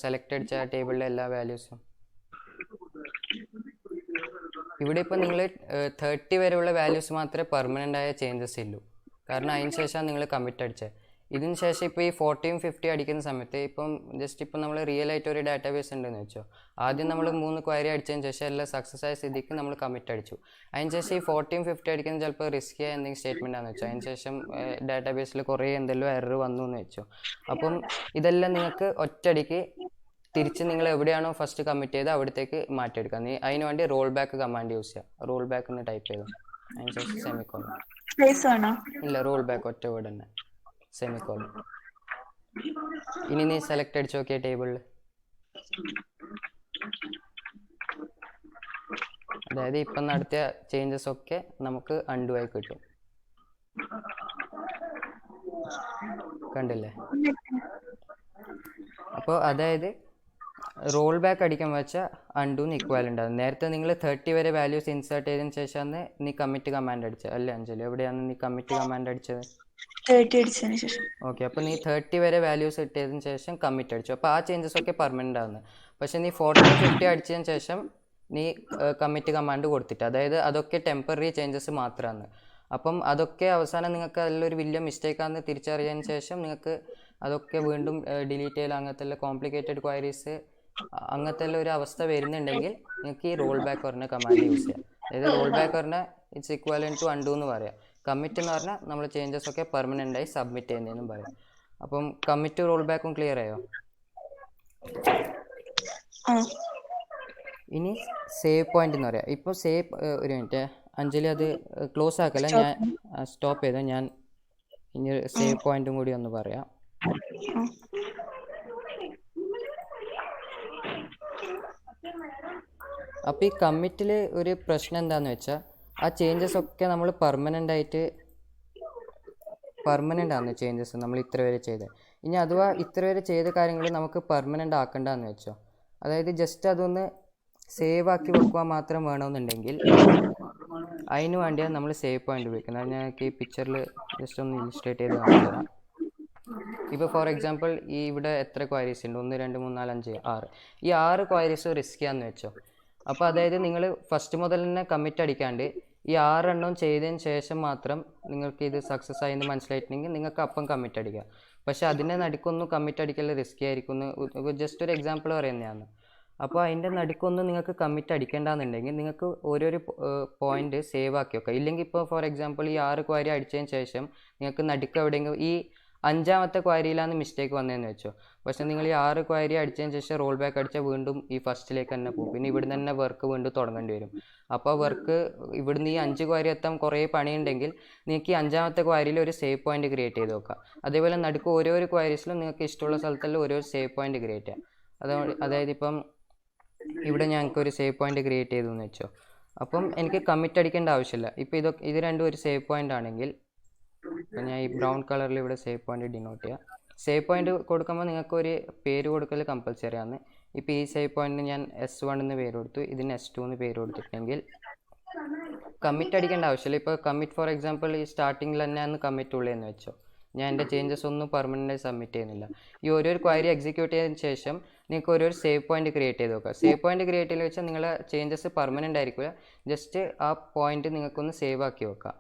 സെലക്ട് അടിച്ച ടേബിളിലെ എല്ലാ വാല്യൂസും ഇവിടെ ഇപ്പോൾ നിങ്ങൾ 30 വരെയുള്ള വാല്യൂസ് മാത്രമേ പെർമനൻ്റ് ആയ ചേഞ്ചസ് ഉള്ളൂ. കാരണം അതിന് ശേഷം നിങ്ങൾ കമ്മിറ്റ് അടിച്ചത്. ഇതിന് ശേഷം ഇപ്പോൾ ഈ 40, 50 അടിക്കുന്ന സമയത്ത് ഇപ്പം ജസ്റ്റ് ഇപ്പം നമ്മൾ റിയൽ ആയിട്ട് ഒരു ഡാറ്റാബേസ് ഉണ്ടെന്ന് വെച്ചോ. ആദ്യം നമ്മൾ 3 ക്വയറി അടിച്ചതിന് ശേഷം എല്ലാം സക്സസ് ആയ സ്ഥിതിക്ക് നമ്മൾ കമ്മിറ്റ് അടിച്ചു. അതിന് ശേഷം ഈ 40, 50 അടിക്കുന്നത് ചിലപ്പോൾ റിസ്കി ആയ എന്തെങ്കിലും സ്റ്റേറ്റ്മെൻ്റ് ആണെന്ന് വെച്ചോ. അതിന് ശേഷം ഡാറ്റാബേസിൽ കുറേ എന്തെങ്കിലും എറർ വന്നു എന്ന് വെച്ചോ. അപ്പം ഇതെല്ലാം നിങ്ങൾക്ക് ഒറ്റയടിക്ക് തിരിച്ച് നിങ്ങൾ എവിടെയാണോ ഫസ്റ്റ് കമ്മിറ്റ് ചെയ്ത് അവിടത്തേക്ക് മാറ്റിയെടുക്കാം. നീ അതിന് വേണ്ടി റോൾ ബാക്ക് കമാൻഡ് യൂസ് ചെയ്യുക. റോൾ ബാക്ക് എന്ന് ടൈപ്പ് ചെയ്തു, അതിന് ശേഷം സെമിക്കോളൻ. സ്പേസ് വേണോ? ഇല്ല, റോൾ ബാക്ക് ഒറ്റ വേർഡ് തന്നെ, സെമിക്കോളൻ. ഇനി നീ സെലക്ട് അടിച്ച് നോക്കിയ ടേബിളിൽ, അതായത് ഇപ്പം നടത്തിയ ചേഞ്ചസ് ഒക്കെ നമുക്ക് അൺഡു ആയി കിട്ടും. കണ്ടില്ലേ? അപ്പോൾ അതായത് റോൾ ബാക്ക് അടിക്കാൻ വെച്ചാൽ അൺഡൂന്ന് ഇക്വാലൻ്റ് ആണ്. നേരത്തെ നിങ്ങൾ 30 വരെ വാല്യൂസ് ഇൻസേർട്ട് ചെയ്തതിന് ശേഷമാണ് നീ കമ്മിറ്റ് കമാൻഡ് അടിച്ചത് അല്ലേ അഞ്ജലി? എവിടെയാണ് നീ കമ്മിറ്റ് കമാൻഡ് അടിച്ചത്? 30 അടിച്ചതിന് ശേഷം. ഓക്കെ, അപ്പോൾ നീ 30 വരെ വാല്യൂസ് ഇട്ടതിന് ശേഷം കമ്മിറ്റ് അടിച്ചു. അപ്പോൾ ആ ചേഞ്ചസ് ഒക്കെ പെർമനൻ്റ് ആണ്. പക്ഷേ നീ 40 50 അടിച്ചതിന് ശേഷം നീ കമ്മിറ്റ് കമാൻഡ് കൊടുത്തിട്ട്, അതായത് അതൊക്കെ ടെമ്പററി ചേഞ്ചസ് മാത്രമാണ്. അപ്പം അതൊക്കെ അവസാനം നിങ്ങൾക്ക് അതിലൊരു വലിയ മിസ്റ്റേക്കാണെന്ന് തിരിച്ചറിയാൻ ശേഷം നിങ്ങൾക്ക് അതൊക്കെ വീണ്ടും ഡിലീറ്റ് ചെയ്യൽ, അങ്ങനത്തെ കോംപ്ലിക്കേറ്റഡ് ക്വയറീസ്, അങ്ങനത്തെ ഒരു അവസ്ഥ വരുന്നുണ്ടെങ്കിൽ നിങ്ങൾക്ക് ഈ റോൾ ബാക്ക് പറഞ്ഞ കമാൻഡ് യൂസ് ചെയ്യാം. അതായത് റോൾ ബാക്ക് പറഞ്ഞാൽ ഇറ്റ്സ് ഇക്വലൻ്റ് ടു അൺഡു എന്ന് പറയാം. കമ്മിറ്റ് എന്ന് പറഞ്ഞാൽ നമ്മൾ ചേഞ്ചസ് ഒക്കെ പെർമനൻ്റ് ആയി സബ്മിറ്റ് ചെയ്യുന്നതെന്നും പറയാം. അപ്പം കമ്മിറ്റ് റോൾ ബാക്കും ക്ലിയർ ആയോ? ഇനി സേവ് പോയിന്റ് എന്ന് പറയാം. ഇപ്പോൾ സേവ്, ഒരു മിനിറ്റ് അഞ്ജലി, അത് ക്ലോസ് ആക്കല്ല, ഞാൻ സ്റ്റോപ്പ് ചെയ്ത, ഞാൻ ഇനി സേവ് പോയിന്റും കൂടി ഒന്ന് പറയാം. അപ്പോൾ ഈ കമ്മിറ്റിൽ ഒരു പ്രശ്നം എന്താണെന്ന് വെച്ചാൽ ആ ചേഞ്ചസ് ഒക്കെ നമ്മൾ പെർമനൻ്റ് ആണ് ചേഞ്ചസ് നമ്മൾ ഇത്ര വരെ ചെയ്തത്. ഇനി അഥവാ ഇത്ര വരെ ചെയ്ത കാര്യങ്ങൾ നമുക്ക് പെർമനൻ്റ് ആക്കണ്ടെന്ന് വെച്ചോ, അതായത് ജസ്റ്റ് അതൊന്ന് സേവ് ആക്കി വെക്കുക മാത്രം വേണമെന്നുണ്ടെങ്കിൽ അതിന് വേണ്ടിയാണ് നമ്മൾ സേവ് പോയിന്റ് ഉപയോഗിക്കുന്നത്. അത് ഞങ്ങൾക്ക് ഈ പിക്ചറിൽ ജസ്റ്റ് ഒന്ന് ഇലിസ്ട്രേറ്റ് ചെയ്ത് കാണിച്ചുതരാം. ഇപ്പോൾ ഫോർ എക്സാമ്പിൾ ഈ ഇവിടെ എത്ര ക്വയറീസ് ഉണ്ട്? 1 2 3 4 5 6. ഈ 6 ക്വയറീസ് റിസ്ക് ചെയ്യാന്ന് വെച്ചോ. അപ്പോൾ അതായത് നിങ്ങൾ ഫസ്റ്റ് മുതൽ തന്നെ കമ്മിറ്റ് അടിക്കാണ്ട് ഈ 6 എണ്ണം ചെയ്തതിന് ശേഷം മാത്രം നിങ്ങൾക്ക് ഇത് സക്സസ് ആയി എന്ന് മനസ്സിലായിട്ടുണ്ടെങ്കിൽ നിങ്ങൾക്ക് അപ്പം കമ്മിറ്റ് അടിക്കുക. പക്ഷെ അതിൻ്റെ നടുക്കൊന്നും കമ്മിറ്റ് അടിക്കൽ റിസ്കി ആയിരിക്കും. ജസ്റ്റ് ഒരു എക്സാമ്പിൾ പറയുന്നതാണ്. അപ്പോൾ അതിൻ്റെ നടുക്കൊന്നും നിങ്ങൾക്ക് കമ്മിറ്റ് അടിക്കേണ്ടെന്നുണ്ടെങ്കിൽ നിങ്ങൾക്ക് ഓരോരോ പോയിന്റ് സേവ് ആക്കി വെക്കുക. ഇല്ലെങ്കിൽ ഇപ്പോൾ ഫോർ എക്സാമ്പിൾ ഈ 6 ക്വയറി അടിച്ചതിന് ശേഷം നിങ്ങൾക്ക് നടുക്ക് എവിടെയെങ്കിലും ഈ 5ാമത്തെ ക്വയറിയിലാണ് മിസ്റ്റേക്ക് വന്നതെന്ന് വെച്ചോ. പക്ഷെ നിങ്ങൾ ഈ 6 ക്വയറി അടിച്ചതിന് ശേഷം റോൾ ബാക്ക് അടിച്ചാൽ വീണ്ടും ഈ ഫസ്റ്റിലേക്ക് തന്നെ പോകും. പിന്നെ ഇവിടുന്ന് തന്നെ വർക്ക് വീണ്ടും തുടങ്ങേണ്ടി വരും. അപ്പോൾ വർക്ക് ഇവിടുന്ന് ഈ 5 ക്വയറി എത്താൻ കുറേ പണിയുണ്ടെങ്കിൽ നിങ്ങൾക്ക് ഈ 5ാമത്തെ ക്വയറിയിൽ ഒരു സേവ് പോയിന്റ് ക്രിയേറ്റ് ചെയ്ത് നോക്കാം. അതേപോലെ നടുക്ക് ഓരോരോ ക്വയറീസിലും നിങ്ങൾക്ക് ഇഷ്ടമുള്ള സ്ഥലത്തെല്ലാം ഓരോ സേവ് പോയിന്റ് ക്രിയേറ്റ് ചെയ്യാം. അതായത് ഇപ്പം ഇവിടെ ഞങ്ങൾക്കൊരു സേവ് പോയിന്റ് ക്രിയേറ്റ് ചെയ്തു എന്ന് വെച്ചോ. അപ്പം എനിക്ക് കമ്മിറ്റ് അടിക്കേണ്ട ആവശ്യമില്ല. ഇപ്പോൾ ഇത് രണ്ടും ഒരു സേവ് പോയിന്റ് ആണെങ്കിൽ അപ്പോൾ ഞാൻ ഈ ബ്രൗൺ കളറിൽ ഇവിടെ സേവ് പോയിന്റ് ഡിനോട്ട് ചെയ്യാം. സേവ് പോയിന്റ് കൊടുക്കുമ്പോൾ നിങ്ങൾക്ക് ഒരു പേര് കൊടുക്കൽ കമ്പൽസറി ആണ്. ഇപ്പോൾ ഈ സേവ് പോയിന്റിന് ഞാൻ S1 എന്ന് പേര് കൊടുത്തു, ഇതിന് S2 എന്ന് പേര് കൊടുത്തിട്ടുണ്ടെങ്കിൽ കമ്മിറ്റ് അടിക്കേണ്ട ആവശ്യമില്ല. ഇപ്പോൾ കമ്മിറ്റ് ഫോർ എക്സാമ്പിൾ ഈ സ്റ്റാർട്ടിങ്ങിൽ തന്നെയാണ് കമ്മിറ്റ് ഉള്ളതെന്ന് വെച്ചോ. ഞാൻ എൻ്റെ ചേഞ്ചസ് ഒന്നും പെർമനൻ്റായി സബ്മിറ്റ് ചെയ്യുന്നില്ല. ഈ ഓരോ ക്വയറി എക്സിക്യൂട്ട് ചെയ്തതിന് ശേഷം നിങ്ങൾക്ക് ഓരോ സേവ് പോയിന്റ് ക്രിയേറ്റ് ചെയ്ത് നോക്കുക. സേവ് പോയിന്റ് ക്രിയേറ്റ് ചെയ്ത് വെച്ചാൽ നിങ്ങളുടെ ചേഞ്ചസ് പെർമനൻ്റ് ആയിരിക്കില്ല, ജസ്റ്റ് ആ പോയിന്റ് നിങ്ങൾക്കൊന്ന് സേവ് ആക്കി വെക്കുക.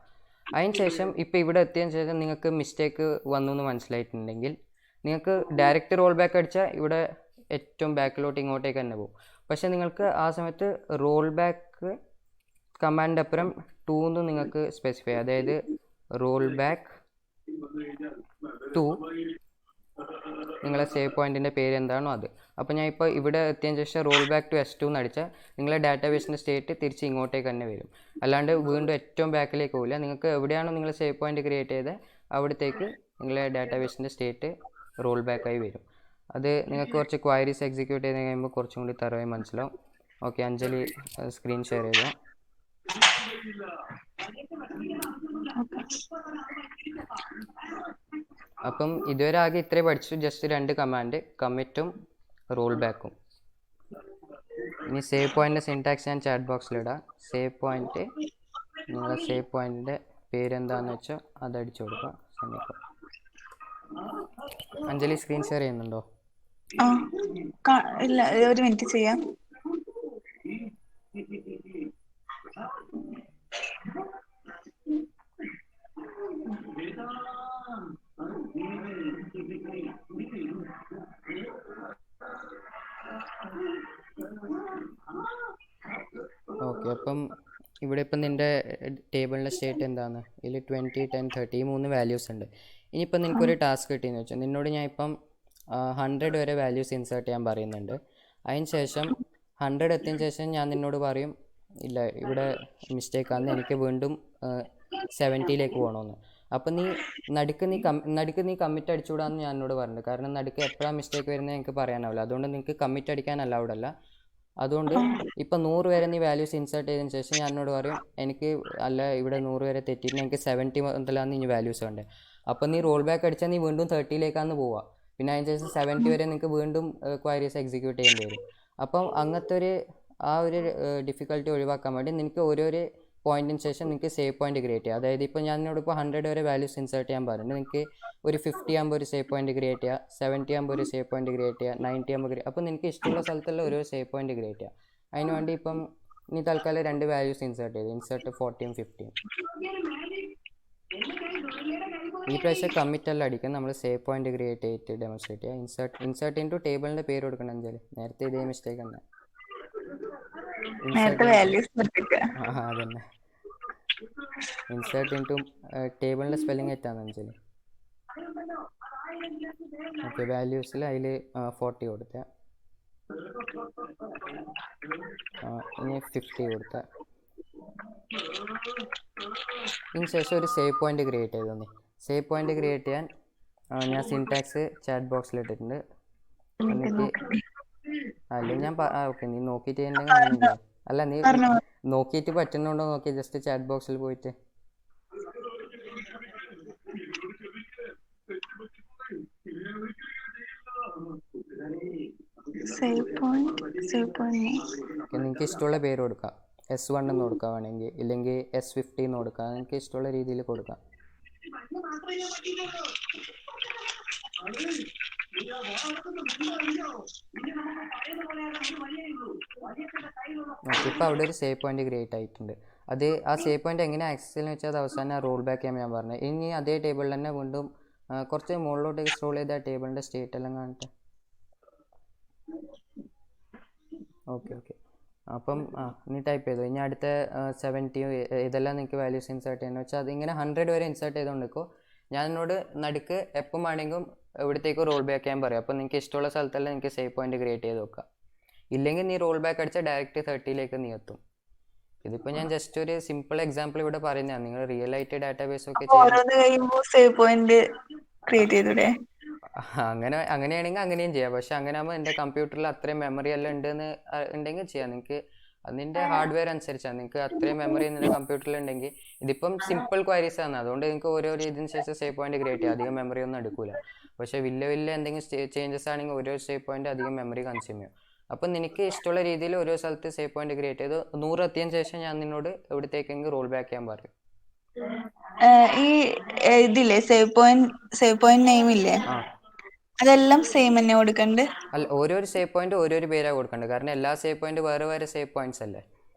അതിന് ശേഷം ഇപ്പോൾ ഇവിടെ എത്തിയതിന് ശേഷം നിങ്ങൾക്ക് മിസ്റ്റേക്ക് വന്നു എന്ന് മനസ്സിലായിട്ടുണ്ടെങ്കിൽ നിങ്ങൾക്ക് ഡയറക്റ്റ് റോൾ ബാക്ക് അടിച്ചാൽ ഇവിടെ ഏറ്റവും ബാക്കിലോട്ട് ഇങ്ങോട്ടേക്ക് തന്നെ പോകും. പക്ഷേ നിങ്ങൾക്ക് ആ സമയത്ത് റോൾ ബാക്ക് കമാൻഡ് അപ്പുറം 2 എന്ന് നിങ്ങൾക്ക് സ്പെസിഫൈ, അതായത് റോൾ ബാക്ക് 2 നിങ്ങളെ സേവ് പോയിന്റിൻ്റെ പേര് എന്താണോ അത്. അപ്പോൾ ഞാൻ ഇപ്പോൾ ഇവിടെ എത്തിയതിന് ശേഷം റോൾ ബാക്ക് ടു S2 എന്ന് അടിച്ചാൽ നിങ്ങളെ ഡാറ്റാബേസിൻ്റെ സ്റ്റേറ്റ് തിരിച്ച് ഇങ്ങോട്ടേക്ക് തന്നെ വരും. അല്ലാണ്ട് വീണ്ടും ഏറ്റവും ബാക്കിലേക്ക് പോകില്ല. നിങ്ങൾക്ക് എവിടെയാണോ നിങ്ങൾ സേവ് പോയിന്റ് ക്രിയേറ്റ് ചെയ്തത് അവിടത്തേക്ക് നിങ്ങളെ ഡാറ്റാബേസിൻ്റെ സ്റ്റേറ്റ് റോൾ ബാക്കായി വരും. അത് നിങ്ങൾക്ക് കുറച്ച് ക്വയറീസ് എക്സിക്യൂട്ട് ചെയ്ത് കഴിയുമ്പോൾ കുറച്ചും കൂടി തറവായി മനസ്സിലാവും. ഓക്കെ, അഞ്ജലി സ്ക്രീൻ ഷെയർ ചെയ്തോ. അപ്പം ഇതുവരെ ആകെ ഇത്രേ പഠിച്ചു, ജസ്റ്റ് 2 കമാൻഡ്, കമ്മിറ്റും റോൾ ബാക്കും. ഇനി സേവ് പോയിന്റിൻ്റെ സിൻടാക്സ് ഞാൻ ചാറ്റ് ബോക്സിലിടാം. സേവ് പോയിന്റ്, നിങ്ങളെ സേവ് പോയിന്റിൻ്റെ പേരെന്താണെന്ന് വെച്ചാൽ അത് അടിച്ചു കൊടുക്കുക. അഞ്ജലി സ്ക്രീൻ ഷെയർ ചെയ്യുന്നുണ്ടോ? ഇല്ല, ഒരു മിനിറ്റ് ചെയ്യാം. ഓക്കെ, അപ്പം ഇവിടെ ഇപ്പം നിൻ്റെ ടേബിളിൻ്റെ സ്റ്റേറ്റ് എന്താണ്? ഇതിൽ 20 10 30 ഈ 3 വാല്യൂസ് ഉണ്ട്. ഇനിയിപ്പം നിനക്കൊരു ടാസ്ക് കിട്ടിയെന്ന് വെച്ചാൽ നിന്നോട് ഞാൻ ഇപ്പം 100 വരെ വാല്യൂസ് ഇൻസേർട്ട് ചെയ്യാൻ പറയുന്നുണ്ട്. അതിന് ശേഷം 100 എത്തിയതിന് ശേഷം ഞാൻ നിന്നോട് പറയും ഇല്ല ഇവിടെ മിസ്റ്റേക്കാണെന്ന്, എനിക്ക് വീണ്ടും 70ലേക്ക് പോകണമെന്ന്. അപ്പം നടുക്ക് നീ കമ്മിറ്റ് അടിച്ചുകൂടാന്ന് ഞാൻ എന്നോട് പറഞ്ഞു. കാരണം നടുക്ക് എപ്പോഴാണ് മിസ്റ്റേക്ക് വരുന്നത് എനിക്ക് പറയാനാവില്ല. അതുകൊണ്ട് നിങ്ങൾക്ക് കമ്മിറ്റ് അടിക്കാൻ അലൗഡ് അല്ല. അതുകൊണ്ട് ഇപ്പം 100 വരെ നീ വാല്യൂസ് ഇൻസേർട്ട് ചെയ്തതിന് ശേഷം ഞാൻ എന്നോട് പറയും എനിക്ക് അല്ല ഇവിടെ 100 വരെ തെറ്റിയിട്ട് എനിക്ക് 70 മുതലാണ് ഇനി വാല്യൂസ് വേണ്ടത്. അപ്പം നീ റോൾ ബാക്ക് അടിച്ചാൽ നീ വീണ്ടും 30ലേക്കാണ് പോവുക. പിന്നെ അതിന് ശേഷം 70 വരെ നിങ്ങൾക്ക് വീണ്ടും ക്വയറീസ് എക്സിക്യൂട്ട് ചെയ്യേണ്ടി വരും. അപ്പം അങ്ങനത്തെ ഒരു ഡിഫിക്കൽട്ടി ഒഴിവാക്കാൻ വേണ്ടി നിനക്ക് ഓരോരോ പോയിന്റിന് ശേഷം നിങ്ങൾക്ക് സേവ് പോയിന്റ് ക്രിയേറ്റ് ചെയ്യാം. അതായത് ഇപ്പോൾ ഞാനിവിടെ ഇപ്പോൾ 100 വരെ വാല്യൂസ് ഇൻസേർട്ട് ചെയ്യാൻ പറഞ്ഞിട്ട് നിങ്ങൾക്ക് ഒരു 50 ആകുമ്പോൾ ഒരു സേവ് പോയിന്റ് ക്രിയേറ്റ് ചെയ്യുക, 70 ആകുമ്പോൾ ഒരു സേവ് പോയിന്റ് ക്രിയേറ്റ് ചെയ്യുക, 90 ആകുമ്പോൾ അപ്പോൾ നിങ്ങൾക്ക് ഇഷ്ടമുള്ള സ്ഥലത്തുള്ള ഒരു സേവ് പോയിന്റ് ക്രിയേറ്റ് ചെയ്യുക. അതിന് വേണ്ടി ഇപ്പം നീ തൽക്കാലം 2 വാല്യൂസ് ഇൻസേർട്ട് ചെയ്തു, ഇൻസേർട്ട് 40 50. ഈ പ്രാവശ്യം കമ്മിറ്റ് അല്ല അടിക്കാൻ, നമ്മൾ സേവ് പോയിന്റ് ക്രിയേറ്റ് ചെയ്തിട്ട് ഡെമോൺസ്ട്രേറ്റ് ചെയ്യുക. ഇൻസേർട്ട് ഇൻറ്റു ടേബിളിൻ്റെ പേര് കൊടുക്കണം. എന്തായാലും നേരത്തെ ഇതേ മിസ്റ്റേക്ക് തന്നെ. അതന്നെ, ഇൻസേർട്ട് ഇൻറ്റു ടേബിളിൻ്റെ സ്പെല്ലിംഗ് തെറ്റാന്ന് വെച്ചാൽ. ഓക്കെ, വാല്യൂസിൽ അതിൽ 40 കൊടുത്ത, ഇനി 50 കൊടുത്ത. ഇതിന് ശേഷം ഒരു സേവ് പോയിന്റ് ക്രിയേറ്റ് ചെയ്തു. നീ സേവ് പോയിന്റ് ക്രിയേറ്റ് ചെയ്യാൻ ഞാൻ സിൻടാക്സ് ചാറ്റ് ബോക്സിൽ ഇട്ടിട്ടുണ്ട്. എന്നിട്ട് അല്ലെങ്കിൽ ഞാൻ ഓക്കെ നീ നോക്കിയിട്ട് ചെയ്യണമെങ്കിൽ അങ്ങനെ ചെയ്യാം. അല്ല നീ നോക്കിയിട്ട് പറ്റുന്നുണ്ടോ നോക്കി ജസ്റ്റ് ചാറ്റ് ബോക്സിൽ പോയിട്ട്. നിങ്ങൾക്ക് ഇഷ്ടമുള്ള പേര് കൊടുക്കാം. S1 എന്ന് കൊടുക്കാം വേണമെങ്കിൽ, ഇല്ലെങ്കിൽ S50 എന്ന് കൊടുക്കാം. നിങ്ങൾക്ക് ഇഷ്ടമുള്ള രീതിയിൽ കൊടുക്കാം. ഇപ്പം അവിടെ ഒരു സേവ് പോയിന്റ് ക്രിയേറ്റ് ആയിട്ടുണ്ട്. ആ സേവ് പോയിന്റ് എങ്ങനെ ആക്സസ് ചെയ്യുന്നത് വെച്ചാൽ അത് അവസാനം റോൾ ബാക്ക് ചെയ്യാൻ ഞാൻ പറഞ്ഞത്. ഇനി അതേ ടേബിളിൽ തന്നെ വീണ്ടും കുറച്ച് മുകളിലോട്ടേക്ക് സ്ക്രോൾ ചെയ്ത് ആ ടേബിളിൻ്റെ സ്റ്റേറ്റ് എല്ലാം കാണട്ടെ. ഓക്കെ അപ്പം നീ ടൈപ്പ് ചെയ്തു. ഇനി അടുത്ത 70 ഇതെല്ലാം നിങ്ങൾക്ക് വാല്യൂസ് ഇൻസേർട്ട് ചെയ്യുന്നത് വെച്ചാൽ അതിങ്ങനെ 100 വരെ ഇൻസേർട്ട് ചെയ്തുകൊണ്ടിരിക്കും. ഞാൻ എന്നോട് നടുക്ക് എപ്പം വേണമെങ്കിലും ഇവിടത്തേക്ക് റോൾ ബാക്ക് ചെയ്യാൻ പറയും. അപ്പോൾ നിങ്ങൾക്ക് ഇഷ്ടമുള്ള സ്ഥലത്തെല്ലാം നിങ്ങൾക്ക് സേവ് പോയിന്റ് ക്രിയേറ്റ് ചെയ്ത് വെക്കാം. ഇല്ലെങ്കിൽ നീ റോൾ ബാക്ക് അടിച്ചാൽ ഡയറക്റ്റ് 30ലേക്ക് നീ എത്തും. ഇതിപ്പോൾ ഞാൻ ജസ്റ്റ് ഒരു സിമ്പിൾ എക്സാമ്പിൾ ഇവിടെ പറയുന്നതാണ്. നിങ്ങൾ റിയൽ ആയിട്ട് ഡാറ്റാബേസ് ഒക്കെ അങ്ങനെയാണെങ്കിൽ അങ്ങനെയും ചെയ്യാം. പക്ഷെ അങ്ങനെ ആകുമ്പോൾ എൻ്റെ കമ്പ്യൂട്ടറിൽ അത്രയും മെമ്മറി എല്ലാം ഉണ്ടെങ്കിൽ ചെയ്യാം. നിങ്ങൾക്ക് അതിൻ്റെ ഹാർഡ്വെയർ അനുസരിച്ചാണ്. നിങ്ങൾക്ക് അത്രയും മെമ്മറി നിങ്ങളുടെ കമ്പ്യൂട്ടറിൽ ഉണ്ടെങ്കിൽ, ഇതിപ്പം സിമ്പിൾ ക്വയറീസ് ആണ്, അതുകൊണ്ട് നിങ്ങൾക്ക് ഓരോ ഇതിന് ശേഷം സേവ് പോയിന്റ് ക്രിയേറ്റ് ചെയ്യാം. അധികം മെമ്മറി ഒന്നും എടുക്കില്ല. പക്ഷേ വലിയ എന്തെങ്കിലും ചേഞ്ചസ് ആണെങ്കിൽ ഓരോ സേവ് പോയിന്റ് അധികം മെമ്മറി കൺസ്യൂം ചെയ്യും. അപ്പം നിനക്ക് ഇഷ്ടമുള്ള രീതിയിൽ ഓരോ സ്ഥലത്ത് സേവ് പോയിന്റ് ക്രിയേറ്റ് ചെയ്ത് 100 എത്തിയതിന് ശേഷം ഞാൻ നിന്നോട് എവിടത്തേക്കെങ്കിൽ റോൾ ബാക്ക് ചെയ്യാൻ പറയും. ഈ ഇതില്ലേ സേവ് പോയിന്റ് നെയിം ഇല്ലേ, അതെല്ലാം സെയിം തന്നെ കൊടുക്കണ്ട്? അല്ല, ഓരോരു സേവ് പോയിന്റ് ഓരോരു പേരാണ് കൊടുക്കേണ്ടത്. കാരണം എല്ലാ സേവ് പോയിന്റ് വേറെ സേവ് പോയിന്റ്സ് അല്ലേ.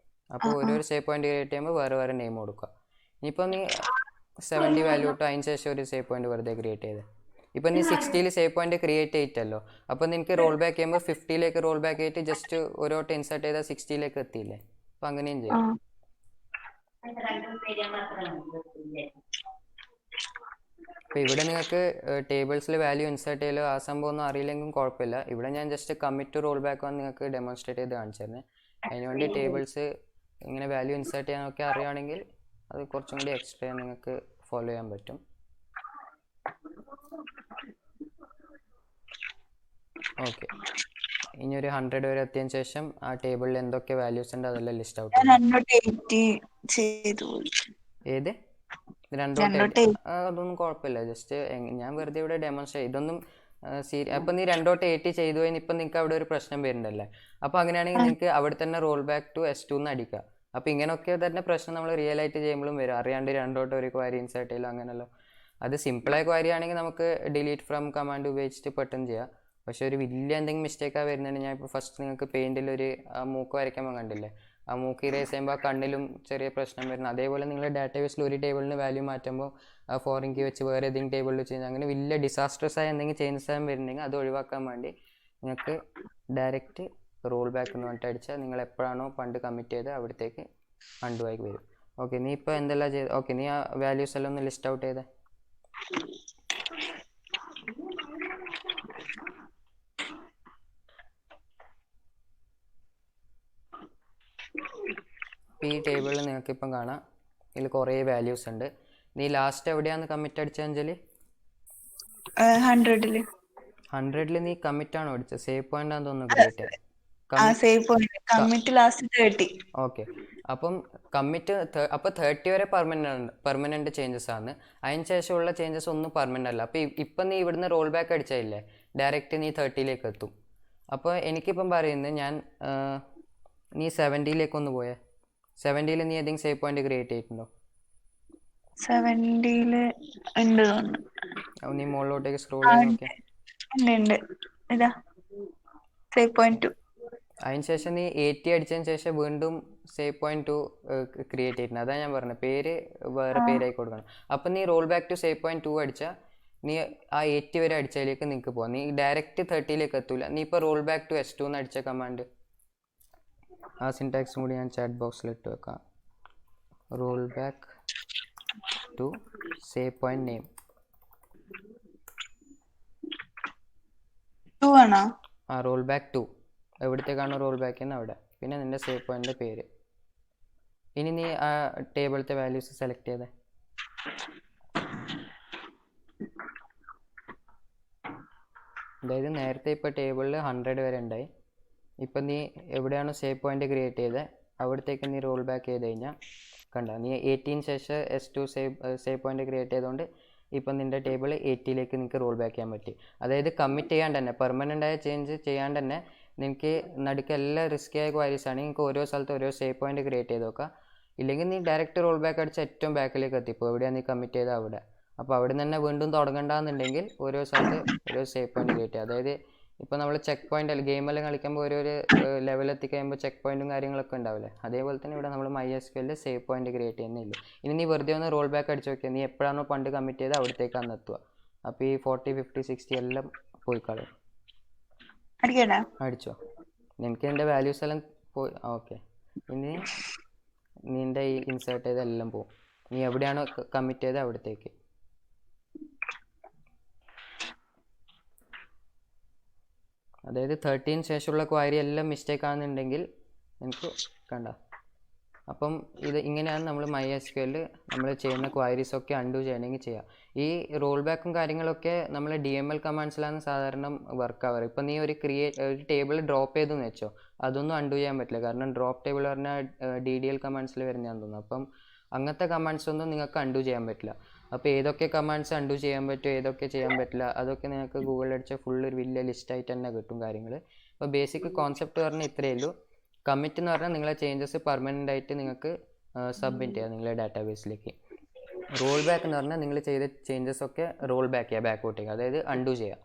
അപ്പോൾ ഓരോരു സേവ് പോയിന്റ് ക്രിയേറ്റ് ചെയ്യുമ്പോൾ വേറെ നെയിം കൊടുക്കുക. ഇനിയിപ്പോൾ നീ 70 വാല്യൂ ഇട്ട് അതിന് ശേഷം ഒരു സേവ് പോയിന്റ് വെറുതെ ക്രിയേറ്റ് ചെയ്ത്, ഇപ്പം നീ 60ൽ സേവ് പോയിന്റ് ക്രിയേറ്റ് ചെയ്തിട്ടല്ലോ. അപ്പോൾ നിനക്ക് റോൾ ബാക്ക് ചെയ്യുമ്പോൾ 50ലേക്ക് റോൾ ബാക്ക് ചെയ്തിട്ട് ജസ്റ്റ് ഓരോട്ട് ഇൻസേർട്ട് ചെയ്താൽ 60ലേക്ക് എത്തിയില്ലേ. അപ്പം അങ്ങനെയും ചെയ്യാം. അപ്പോൾ ഇവിടെ നിങ്ങൾക്ക് ടേബിൾസിൽ വാല്യൂ ഇൻസേർട്ട് ചെയ്യലോ ആ സംഭവം ഒന്നും അറിയില്ലെങ്കിലും കുഴപ്പമില്ല. ഇവിടെ ഞാൻ ജസ്റ്റ് കമ്മിറ്റ് റോൾ ബാക്ക് വന്ന് നിങ്ങൾക്ക് ഡെമോൺസ്ട്രേറ്റ് ചെയ്ത് കാണിച്ചിരുന്നത്. അതിനുവേണ്ടി ടേബിൾസ് ഇങ്ങനെ വാല്യൂ ഇൻസേർട്ട് ചെയ്യാനൊക്കെ അറിയുകയാണെങ്കിൽ അത് കുറച്ചും കൂടി എക്സ്ട്രാ നിങ്ങൾക്ക് ഫോളോ ചെയ്യാൻ പറ്റും. ഓക്കെ, ഇനി ഒരു 100 വരെ എത്തിയതിന് ശേഷം ആ ടേബിളിൽ എന്തൊക്കെ വാല്യൂസ് ഉണ്ട് അതെല്ലാം ലിസ്റ്റ് ഔട്ട് ഏത് 2 അതൊന്നും കുഴപ്പമില്ല. ജസ്റ്റ് ഞാൻ വെറുതെ ഇവിടെ ഡെമോൺസ്ട്രേറ്റ് ഇതൊന്നും അപ്പം നീ 2.80 ചെയ്തു കഴിഞ്ഞാൽ ഇപ്പം നിങ്ങൾക്ക് അവിടെ ഒരു പ്രശ്നം വരുന്നുണ്ടല്ലേ. അപ്പോൾ അങ്ങനെയാണെങ്കിൽ നിങ്ങൾക്ക് അവിടെ തന്നെ റോൾ ബാക്ക് ടു S2 എന്ന് അടിക്കുക. അപ്പോൾ ഇങ്ങനെയൊക്കെ തന്നെ പ്രശ്നം നമ്മൾ റിയൽ ആയിട്ട് ചെയ്യുമ്പോഴും വരും. അറിയാണ്ട് 2 ഒരു ക്വയറി ഇൻസേർട്ട് ചെയ്യലോ അങ്ങനെയല്ലോ. അത് സിമ്പിളായ ക്വയറി ആണെങ്കിൽ നമുക്ക് ഡിലീറ്റ് ഫ്രം കമാൻഡ് ഉപയോഗിച്ചിട്ട് പെട്ടെന്ന് ചെയ്യാം. പക്ഷേ ഒരു വലിയ എന്തെങ്കിലും മിസ്റ്റേക്കാണ് വരുന്നുണ്ടെങ്കിൽ ഞാൻ ഇപ്പോൾ ഫസ്റ്റ് നിങ്ങൾക്ക് പെയിൻറ്റിൽ ഒരു മൂക്ക് വരയ്ക്കുമ്പോൾ കണ്ടില്ലേ, ആ മൂക്ക് ഇറേസ് ചെയ്യുമ്പോൾ ആ കണ്ണിലും ചെറിയ പ്രശ്നം വരുന്നത്. അതേപോലെ നിങ്ങൾ ഡാറ്റാബേസിൽ ഒരു ടേബിളിന് വാല്യൂ മാറ്റുമ്പോൾ ആ ഫോറിൻ കീ വെച്ച് വേറെ ഏതെങ്കിലും ടേബിളിൽ ചെയ്യുന്നത്, അങ്ങനെ വലിയ ഡിസാസ്ട്രസ് ആയ എന്തെങ്കിലും ചേഞ്ചസ് ആയി വരുന്നുണ്ടെങ്കിൽ അത് ഒഴിവാക്കാൻ വേണ്ടി നിങ്ങൾക്ക് ഡയറക്റ്റ് റോൾ ബാക്ക് എന്ന് പറഞ്ഞിട്ട് അടിച്ചാൽ നിങ്ങൾ എപ്പോഴാണോ പണ്ട് കമ്മിറ്റ് ചെയ്ത് അവിടത്തേക്ക് അൺഡു ആയി വരും. ഓക്കെ, നീ ഇപ്പോൾ എന്തെല്ലാം ചെയ്ത് ഓക്കെ, നീ ആ വാല്യൂസ് എല്ലാം ഒന്ന് ലിസ്റ്റ് ഔട്ട് ചെയ്തേ. ഈ ടേബിളിൽ നിങ്ങൾക്കിപ്പം കാണാം ഇതിൽ കുറേ വാല്യൂസ് ഉണ്ട്. നീ ലാസ്റ്റ് എവിടെയാണ് കമ്മിറ്റ് അടിച്ചത് അഞ്ജലി? 100 100 നീ കമ്മിറ്റാണോ അടിച്ചത്? സേവ് പോയിന്റ് ആണെന്ന് തോന്നുന്നു ക്രിയേറ്റ് ചെയ്യാൻ. Save point commit last 30. Okay, അപ്പം കമ്മിറ്റ് അപ്പോൾ 30 വരെ പെർമനൻറ്റ് ചേഞ്ചസ് ആണ്. അതിന് ശേഷമുള്ള ചേഞ്ചസ് ഒന്നും പെർമനൻ്റ് അല്ല. അപ്പോൾ ഇപ്പം നീ ഇവിടുന്ന് റോൾ ബാക്ക് അടിച്ചില്ലേ, ഡയറക്റ്റ് നീ 30ലേക്ക് എത്തും. അപ്പോൾ എനിക്കിപ്പം പറയുന്നത് നീ 70ലേക്ക് ഒന്ന് പോയേ. 70 നീ ഏതെങ്കിലും സേവ് പോയിന്റ് ക്രിയേറ്റ് ചെയ്തിട്ടുണ്ടോ? 70 ഉണ്ട് തോന്നുന്നു. അപ്പോൾ നീ മുകളിലോട്ടേക്ക് സ്ക്രോൾ ചെയ്ത് നോക്കിയാൽ ഉണ്ട് ഇതാ സേവ് പോയിന്റ് 2. അതിന് ശേഷം നീ 80 അടിച്ചതിന് ശേഷം വീണ്ടും സേവ് പോയിന്റ് 2 ക്രിയേറ്റ് ചെയ്തിട്ടുണ്ട്. അതാണ് ഞാൻ പറഞ്ഞത്, പേര് വേറെ പേരായി കൊടുക്കണം. അപ്പം നീ rollback to savepoint 2 അടിച്ചാൽ നീ ആ 80 വരെ അടിച്ചതിലേക്ക് നിങ്ങൾക്ക് പോകാം. നീ ഡയറക്റ്റ് 30ലേക്ക് എത്തൂല. നീ ഇപ്പോൾ റോൾ ബാക്ക് ടു S2 എന്ന് അടിച്ച കമാൻഡ്, ആ സിൻടാക്സും കൂടി ഞാൻ ചാറ്റ് ബോക്സിൽ ഇട്ട് വെക്കാം. Rollback to savepoint name 2 ആണോ? ആ റോൾ ബാക്ക് 2 എവിടത്തേക്കാണോ റോൾ ബാക്ക് ചെയ്യുന്നത് അവിടെ, പിന്നെ നിൻ്റെ സേവ് പോയിന്റിൻ്റെ പേര്. ഇനി നീ ആ ടേബിളത്തെ വാല്യൂസ് സെലക്ട് ചെയ്തേ. അതായത് നേരത്തെ ഇപ്പോൾ ടേബിളിൽ 100 വരെ ഉണ്ടായി. ഇപ്പം നീ എവിടെയാണോ സേവ് പോയിന്റ് ക്രിയേറ്റ് ചെയ്തത് അവിടത്തേക്ക് നീ റോൾ ബാക്ക് ചെയ്ത് കഴിഞ്ഞാൽ കണ്ട, നീ 18 ശേഷം S2 സേവ് പോയിന്റ് ക്രിയേറ്റ് ചെയ്തുകൊണ്ട് ഇപ്പം നിൻ്റെ ടേബിൾ 80ലേക്ക് നിനക്ക് റോൾ ബാക്ക് ചെയ്യാൻ പറ്റി. അതായത് കമ്മിറ്റ് ചെയ്യാണ്ട് തന്നെ, പെർമനൻ്റ് ആയ ചേഞ്ച് ചെയ്യാണ്ട് തന്നെ നിനക്ക് നടുക്ക് എല്ലാ റിസ്കി ആയ ക്വയറീസ് ആണെങ്കിൽ നിങ്ങൾക്ക് ഓരോ സ്ഥലത്ത് ഓരോ സേവ് പോയിന്റ് ക്രിയേറ്റ് ചെയ്ത് നോക്കാം. ഇല്ലെങ്കിൽ നീ ഡയറക്റ്റ് റോൾ ബാക്ക് അടിച്ച് ഏറ്റവും ബാക്കിലേക്ക് എത്തിപ്പോൾ എവിടെയാണ് നീ കമ്മിറ്റ് ചെയ്താൽ അവിടെ. അപ്പോൾ അവിടെ നിന്ന് തന്നെ വീണ്ടും തുടങ്ങണ്ടെന്നുണ്ടെങ്കിൽ ഓരോ സ്ഥലത്ത് ഓരോ സേവ് പോയിന്റ് ക്രിയേറ്റ് ചെയ്യുക. അതായത് ഇപ്പോൾ നമ്മൾ ചെക്ക് പോയിന്റ് അല്ല ഗെയിമെല്ലാം കളിക്കുമ്പോൾ ഓരോ ലെവൽ എത്തിക്കഴിയുമ്പോൾ ചെക്ക് പോയിന്റും കാര്യങ്ങളൊക്കെ ഉണ്ടാവില്ലേ, അതേപോലെ തന്നെ ഇവിടെ നമ്മൾ MySQL സേവ് പോയിന്റ് ക്രിയേറ്റ് ചെയ്യുന്നില്ല. ഇനി നീ വെറുതെ ഒന്ന് റോൾ ബാക്ക് അടിച്ച് നോക്കിയാൽ നീ എപ്പോഴാണോ പണ്ട് കമ്മിറ്റ് ചെയ്ത് അവിടത്തേക്കാണ് എത്തുക. അപ്പോൾ ഈ 40, 50, 60 എല്ലാം പോയി കളയും. അടിച്ചോ, നിനക്ക് എൻ്റെ വാല്യൂസ് എല്ലാം പോയി. ഓക്കെ, ഇനി നിൻ്റെ ഈ ഇൻസേർട്ട് ചെയ്തെല്ലാം പോകും. നീ എവിടെയാണോ കമ്മിറ്റ് ചെയ്ത് അവിടത്തേക്ക്. അതായത് 13 ശേഷമുള്ള ക്വയറി എല്ലാം മിസ്റ്റേക്ക് ആണെന്നുണ്ടെങ്കിൽ എനിക്ക് കണ്ട. അപ്പം ഇത് ഇങ്ങനെയാണ് നമ്മൾ MySQL നമ്മൾ ചെയ്യുന്ന ക്വയറീസൊക്കെ അൺഡു ചെയ്യണമെങ്കിൽ ചെയ്യാം. ഈ റോൾ ബാക്കും കാര്യങ്ങളൊക്കെ നമ്മൾ DML കമാൻഡ്സിലാണ് സാധാരണ വർക്ക് ആവാറ്. ഇപ്പം നീ ഒരു ടേബിൾ ഡ്രോപ്പ് ചെയ്തെന്ന് വെച്ചോ, അതൊന്നും അൺഡു ചെയ്യാൻ പറ്റില്ല. കാരണം ഡ്രോപ്പ് ടേബിൾ പറഞ്ഞാൽ DDL കമാൻഡ്സിൽ വരുന്നതാണെന്ന് തോന്നുന്നു. അപ്പം അങ്ങനത്തെ കമാൻഡ്സ് ഒന്നും നിങ്ങൾക്ക് അൺഡു ചെയ്യാൻ പറ്റില്ല. അപ്പോൾ ഏതൊക്കെ കമാൻഡ്സ് അൺഡു ചെയ്യാൻ പറ്റും, ഏതൊക്കെ ചെയ്യാൻ പറ്റില്ല, അതൊക്കെ നിങ്ങൾക്ക് ഗൂഗിളിൽ അടിച്ചാൽ ഫുൾ ഒരു വലിയ ലിസ്റ്റായിട്ട് തന്നെ കിട്ടും കാര്യങ്ങൾ. അപ്പോൾ ബേസിക് കോൺസെപ്റ്റ് പറഞ്ഞാൽ ഇത്രയേ ഉള്ളൂ. കമ്മിറ്റ് എന്ന് പറഞ്ഞാൽ നിങ്ങളെ ചേഞ്ചസ് പെർമനൻ്റ് ആയിട്ട് നിങ്ങൾക്ക് സബ്മിറ്റ് ചെയ്യാം നിങ്ങളുടെ ഡാറ്റാബേസിലേക്ക്. റോൾ ബാക്ക് എന്ന് പറഞ്ഞാൽ നിങ്ങൾ ചെയ്ത ചേഞ്ചസ് ഒക്കെ റോൾ ബാക്ക് ചെയ്യുക, ബാക്കോട്ടേക്ക്, അതായത് അൺഡു ചെയ്യുക.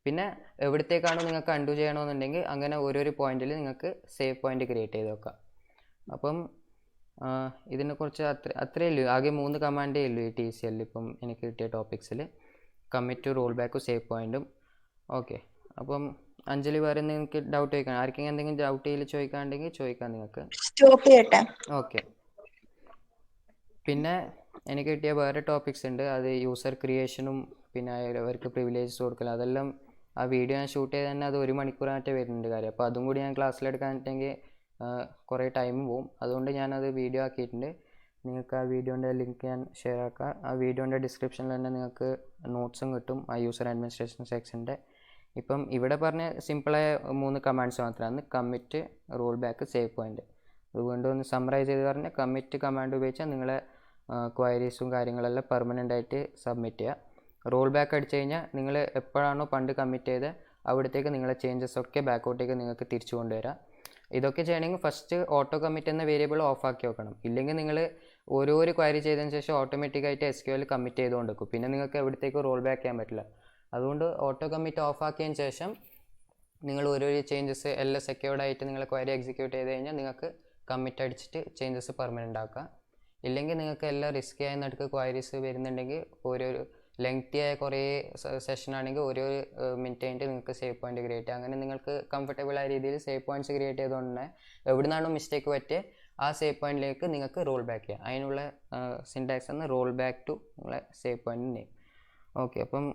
പിന്നെ എവിടത്തേക്കാണോ നിങ്ങൾക്ക് അൺഡു ചെയ്യണമെന്നുണ്ടെങ്കിൽ അങ്ങനെ ഓരോരോ പോയിന്റിൽ നിങ്ങൾക്ക് സേവ് പോയിന്റ് ക്രിയേറ്റ് ചെയ്ത് വെക്കാം. അപ്പം ഇതിനെക്കുറിച്ച് അത്രയേ ഉള്ളൂ. ആകെ 3 കമാൻഡേ ഉള്ളൂ ഈ TCL ഇപ്പം എനിക്ക് കിട്ടിയ ടോപ്പിക്സിൽ, കമ്മിറ്റ്, റോൾ ബാക്കും സേവ് പോയിന്റും. ഓക്കെ, അപ്പം അഞ്ജലി വേറെ നിങ്ങൾക്ക് ഡൗട്ട് ചോദിക്കണം? ആർക്കെങ്കിലും എന്തെങ്കിലും ഡൗട്ട് ചോദിക്കാണ്ടെങ്കിൽ ചോദിക്കാം നിങ്ങൾക്ക്. സ്റ്റോപ്പ് ചെയ്യട്ടെ. ഓക്കെ, പിന്നെ എനിക്ക് കിട്ടിയ വേറെ ടോപ്പിക്സ് ഉണ്ട്. അത് യൂസർ ക്രിയേഷനും പിന്നെ അവർക്ക് പ്രിവിലേജസ് കൊടുക്കലും, അതെല്ലാം ആ വീഡിയോ ഞാൻ ഷൂട്ട് ചെയ്ത് തന്നെ അത് 1 മണിക്കൂറായിട്ട് വരുന്നുണ്ട് കാര്യം. അപ്പോൾ അതും കൂടി ഞാൻ ക്ലാസ്സിലെടുക്കാനിട്ടെങ്കിൽ കുറേ ടൈം പോവും. അതുകൊണ്ട് ഞാനത് വീഡിയോ ആക്കിയിട്ടുണ്ട്. നിങ്ങൾക്ക് ആ വീഡിയോൻ്റെ ലിങ്ക് ഞാൻ ഷെയർ ആക്കാം. ആ വീഡിയോൻ്റെ ഡിസ്ക്രിപ്ഷനിൽ തന്നെ നിങ്ങൾക്ക് നോട്ട്സും കിട്ടും ആ യൂസർ അഡ്മിനിസ്ട്രേഷൻ സെക്ഷൻ്റെ. ഇപ്പം ഇവിടെ പറഞ്ഞ സിമ്പിളായ 3 കമാൻഡ്സ് മാത്രമാണ്: commit, role back, save point. അത് വീണ്ടും ഒന്ന് സമ്മറൈസ് ചെയ്ത് പറഞ്ഞാൽ കമ്മിറ്റ് കമാൻഡ് ഉപയോഗിച്ചാൽ നിങ്ങളെ ക്വയറീസും കാര്യങ്ങളെല്ലാം പെർമനൻ്റ് ആയിട്ട് സബ്മിറ്റ് ചെയ്യുക. റോൾ ബാക്ക് അടിച്ചു കഴിഞ്ഞാൽ നിങ്ങൾ എപ്പോഴാണോ പണ്ട് കമ്മിറ്റ് ചെയ്ത് അവിടത്തേക്ക് നിങ്ങളെ ചേഞ്ചസ് ഒക്കെ ബാക്കോട്ടേക്ക് നിങ്ങൾക്ക് തിരിച്ചു കൊണ്ടുവരാം. ഇതൊക്കെ ചെയ്യണമെങ്കിൽ ഫസ്റ്റ് ഓട്ടോ കമ്മിറ്റ് എന്ന വേരിയബിൾ ഓഫാക്കി വെക്കണം. ഇല്ലെങ്കിൽ നിങ്ങൾ ഓരോ ക്വയറി ചെയ്തതിന് ശേഷം ഓട്ടോമാറ്റിക്കായിട്ട് SQL കമ്മിറ്റ് ചെയ്തുകൊണ്ട് വെക്കും. പിന്നെ നിങ്ങൾക്ക് എവിടത്തേക്ക് റോൾ ബാക്ക് ചെയ്യാൻ പറ്റില്ല. അതുകൊണ്ട് ഓട്ടോ കമ്മിറ്റ് ഓഫാക്കിയതിന് ശേഷം നിങ്ങൾ ഓരോ ചേഞ്ചസ് എല്ലാം സെക്യൂർഡ് ആയിട്ട് നിങ്ങൾ ക്വയറി എക്സിക്യൂട്ട് ചെയ്ത് കഴിഞ്ഞാൽ നിങ്ങൾക്ക് കമ്മിറ്റ് അടിച്ചിട്ട് ചേഞ്ചസ് പെർമനൻ്റ് ആക്കാം. ഇല്ലെങ്കിൽ നിങ്ങൾക്ക് എല്ലാം റിസ്കി ആയ നടുക്ക് ക്വയറീസ് വരുന്നുണ്ടെങ്കിൽ ഓരോ ലെങ്തി ആയ കുറേ സെഷൻ ആണെങ്കിൽ ഓരോ മിനിറ്റ് കഴിഞ്ഞിട്ട് നിങ്ങൾക്ക് സേവ് പോയിന്റ് ക്രിയേറ്റ് ചെയ്യാം. അങ്ങനെ നിങ്ങൾക്ക് കംഫർട്ടബിൾ ആയ രീതിയിൽ സേവ് പോയിന്റ്സ് ക്രിയേറ്റ് ചെയ്തുകൊണ്ട് തന്നെ എവിടെ നിന്നാണോ മിസ്റ്റേക്ക് പറ്റിയ ആ സേവ് പോയിന്റിലേക്ക് നിങ്ങൾക്ക് റോൾ ബാക്ക് ചെയ്യാം. അതിനുള്ള സിൻടാക്സ് ആണ് റോൾ ബാക്ക് ടു നിങ്ങളെ സേവ് പോയിന്റ് നെയിം. ഓക്കെ, അപ്പം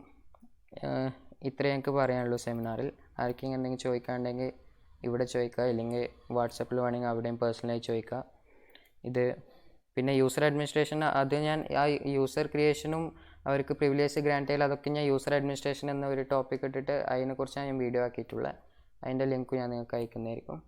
ഇത്രയും എനിക്ക് പറയാനുള്ളൂ സെമിനാറിൽ. ആർക്കെങ്കിലും എന്തെങ്കിലും ചോദിക്കാനുണ്ടെങ്കിൽ ഇവിടെ ചോദിക്കുക, ഇല്ലെങ്കിൽ വാട്സപ്പിൽ വേണമെങ്കിൽ അവിടെയും പേഴ്സണലായി ചോദിക്കുക. ഇത് പിന്നെ യൂസർ അഡ്മിനിസ്ട്രേഷൻ അത് ഞാൻ ആ യൂസർ ക്രിയേഷനും അവർക്ക് പ്രിവിലേജ് ഗ്രാൻഡ് ചെയ്യൽ അതൊക്കെ ഞാൻ യൂസർ അഡ്മിനിസ്ട്രേഷൻ എന്ന ഒരു ടോപ്പിക് ഇട്ടിട്ട് അതിനെക്കുറിച്ചാണ് ഞാൻ വീഡിയോ ആക്കിയിട്ടുള്ളത്. അതിൻ്റെ ലിങ്ക് ഞാൻ നിങ്ങൾക്ക് അയക്കുന്നതായിരിക്കും.